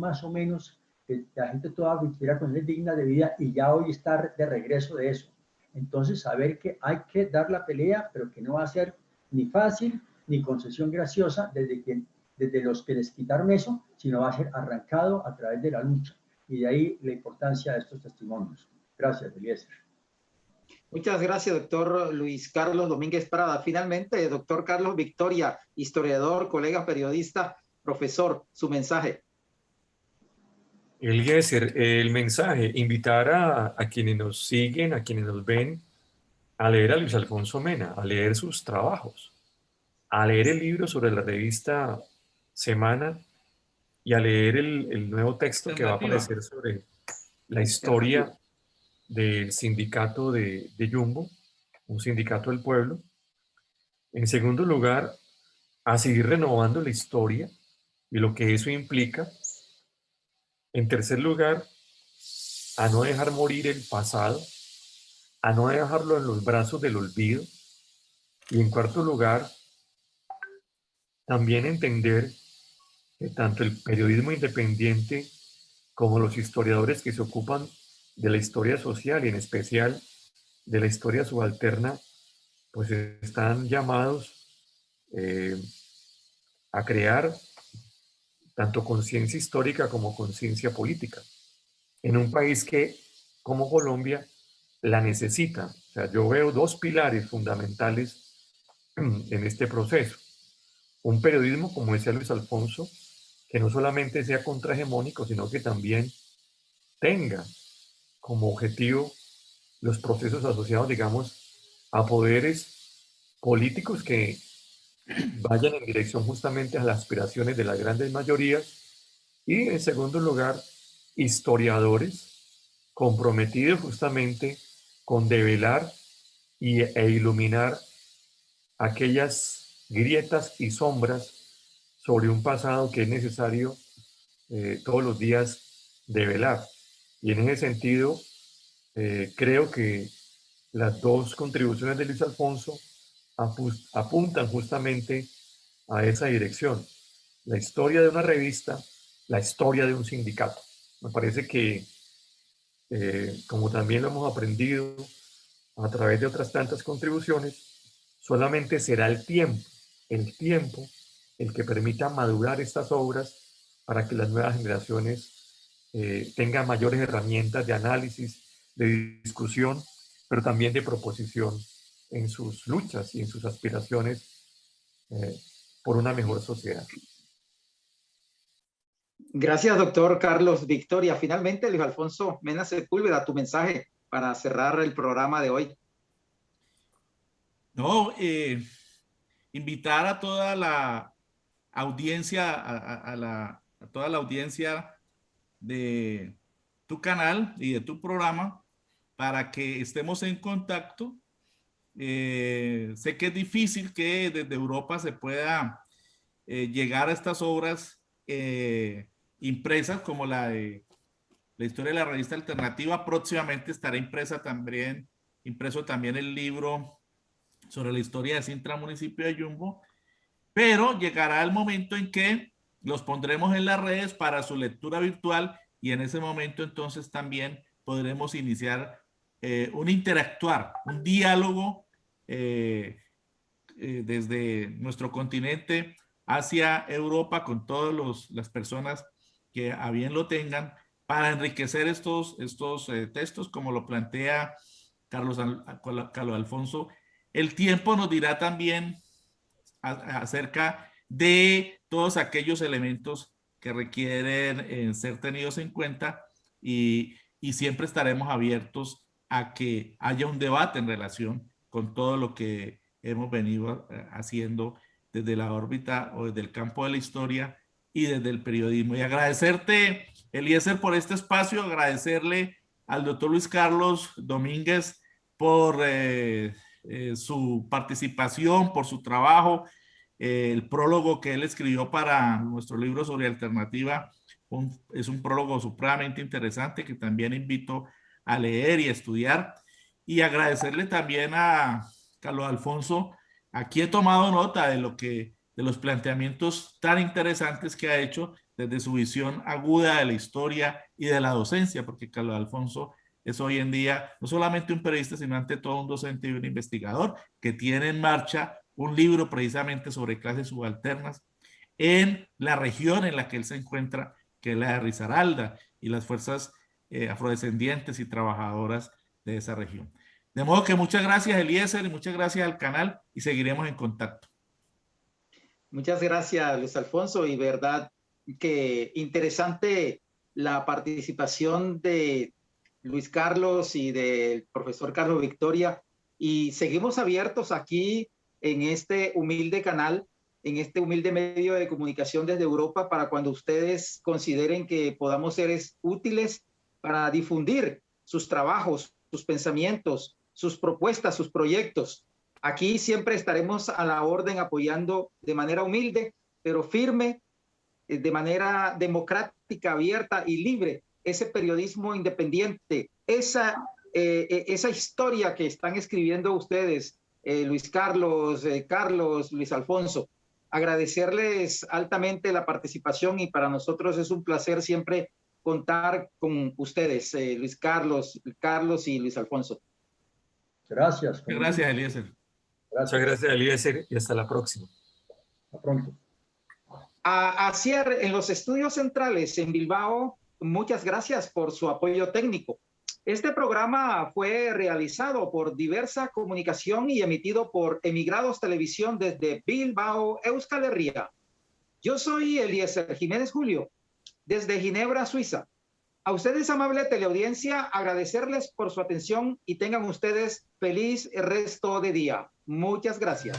que la gente toda tuviera condiciones dignas de vida y ya hoy está de regreso de eso. Entonces, saber que hay que dar la pelea, pero que no va a ser ni fácil, ni concesión graciosa desde los que les quitaron eso, sino va a ser arrancado a través de la lucha. Y de ahí la importancia de estos testimonios. Gracias, Eliezer. Muchas gracias, doctor Luis Carlos Domínguez Prada. Finalmente, doctor Carlos Victoria, historiador, colega periodista, profesor, su mensaje. Eliezer, el mensaje, invitar a quienes nos siguen, a quienes nos ven, a leer a Luis Alfonso Mena, a leer sus trabajos, a leer el libro sobre la revista Semana y a leer el nuevo texto que va a Alternativa. aparecer sobre la historia del sindicato de Jumbo, un sindicato del pueblo. En segundo lugar, a seguir renovando la historia y lo que eso implica. En tercer lugar, a no dejar morir el pasado, a no dejarlo en los brazos del olvido. Y en cuarto lugar, también entender que tanto el periodismo independiente como los historiadores que se ocupan de la historia social y en especial de la historia subalterna, pues están llamados a crear tanto conciencia histórica como conciencia política en un país que, como Colombia, la necesita. O sea, yo veo dos pilares fundamentales en este proceso. Un periodismo, como decía Luis Alfonso, que no solamente sea contrahegemónico, sino que también tenga como objetivo los procesos asociados, digamos, a poderes políticos que vayan en dirección justamente a las aspiraciones de las grandes mayorías. Y en segundo lugar, historiadores comprometidos justamente con develar e iluminar aquellas grietas y sombras sobre un pasado que es necesario todos los días develar. Y en ese sentido, creo que las dos contribuciones de Luis Alfonso apuntan justamente a esa dirección. La historia de una revista, la historia de un sindicato. Me parece que, como también lo hemos aprendido a través de otras tantas contribuciones, solamente será el tiempo el que permita madurar estas obras para que las nuevas generaciones tengan mayores herramientas de análisis, de discusión, pero también de proposición en sus luchas y en sus aspiraciones por una mejor sociedad. Gracias, doctor Carlos Victoria. Finalmente, Luis Alfonso Mena Sepúlveda, tu mensaje para cerrar el programa de hoy. No, invitar a toda la audiencia, a toda la audiencia de tu canal y de tu programa para que estemos en contacto. Sé que es difícil que desde Europa se pueda llegar a estas obras impresas como la de la historia de la revista alternativa. Próximamente estará impreso también el libro sobre la historia de Sintra, municipio de Jumbo, pero llegará el momento en que los pondremos en las redes para su lectura virtual y en ese momento entonces también podremos iniciar un interactuar, un diálogo desde nuestro continente hacia Europa con todas las personas que a bien lo tengan para enriquecer estos textos como lo plantea Carlos Alfonso. El tiempo nos dirá también acerca de todos aquellos elementos que requieren ser tenidos en cuenta y siempre estaremos abiertos a que haya un debate en relación con todo lo que hemos venido haciendo desde la órbita o desde el campo de la historia y desde el periodismo. Y agradecerte, Eliezer, por este espacio, agradecerle al doctor Luis Carlos Domínguez por su participación, por su trabajo, el prólogo que él escribió para nuestro libro sobre alternativa. Es un prólogo supremamente interesante que también invito a leer y a estudiar. Y agradecerle también a Carlos Alfonso. Aquí he tomado nota de los planteamientos tan interesantes que ha hecho desde su visión aguda de la historia y de la docencia, porque Carlos Alfonso es hoy en día no solamente un periodista, sino ante todo un docente y un investigador que tiene en marcha un libro precisamente sobre clases subalternas en la región en la que él se encuentra, que es la de Risaralda y las fuerzas afrodescendientes y trabajadoras de esa región. De modo que muchas gracias, Eliezer, y muchas gracias al canal y seguiremos en contacto. Muchas gracias, Luis Alfonso, y verdad que interesante la participación de Luis Carlos y del profesor Carlos Victoria, y seguimos abiertos aquí en este humilde canal en este humilde medio de comunicación desde Europa para cuando ustedes consideren que podamos ser útiles para difundir sus trabajos, sus pensamientos, sus propuestas, sus proyectos. Aquí siempre estaremos a la orden apoyando de manera humilde, pero firme, de manera democrática, abierta y libre, ese periodismo independiente, esa historia que están escribiendo ustedes, Luis Carlos, Carlos, Luis Alfonso. Agradecerles altamente la participación y para nosotros es un placer siempre contar con ustedes, Luis Carlos y Luis Alfonso. Gracias. Gracias, Eliezer. Muchas gracias, Eliezer, y hasta la próxima. Hasta pronto. A Asier, en los estudios centrales en Bilbao, muchas gracias por su apoyo técnico. Este programa fue realizado por Diversa Comunicación y emitido por Emigrados Televisión desde Bilbao, Euskal Herria. Yo soy Eliezer Jiménez Julio, desde Ginebra, Suiza. A ustedes, amable teleaudiencia, agradecerles por su atención y tengan ustedes feliz resto de día. Muchas gracias.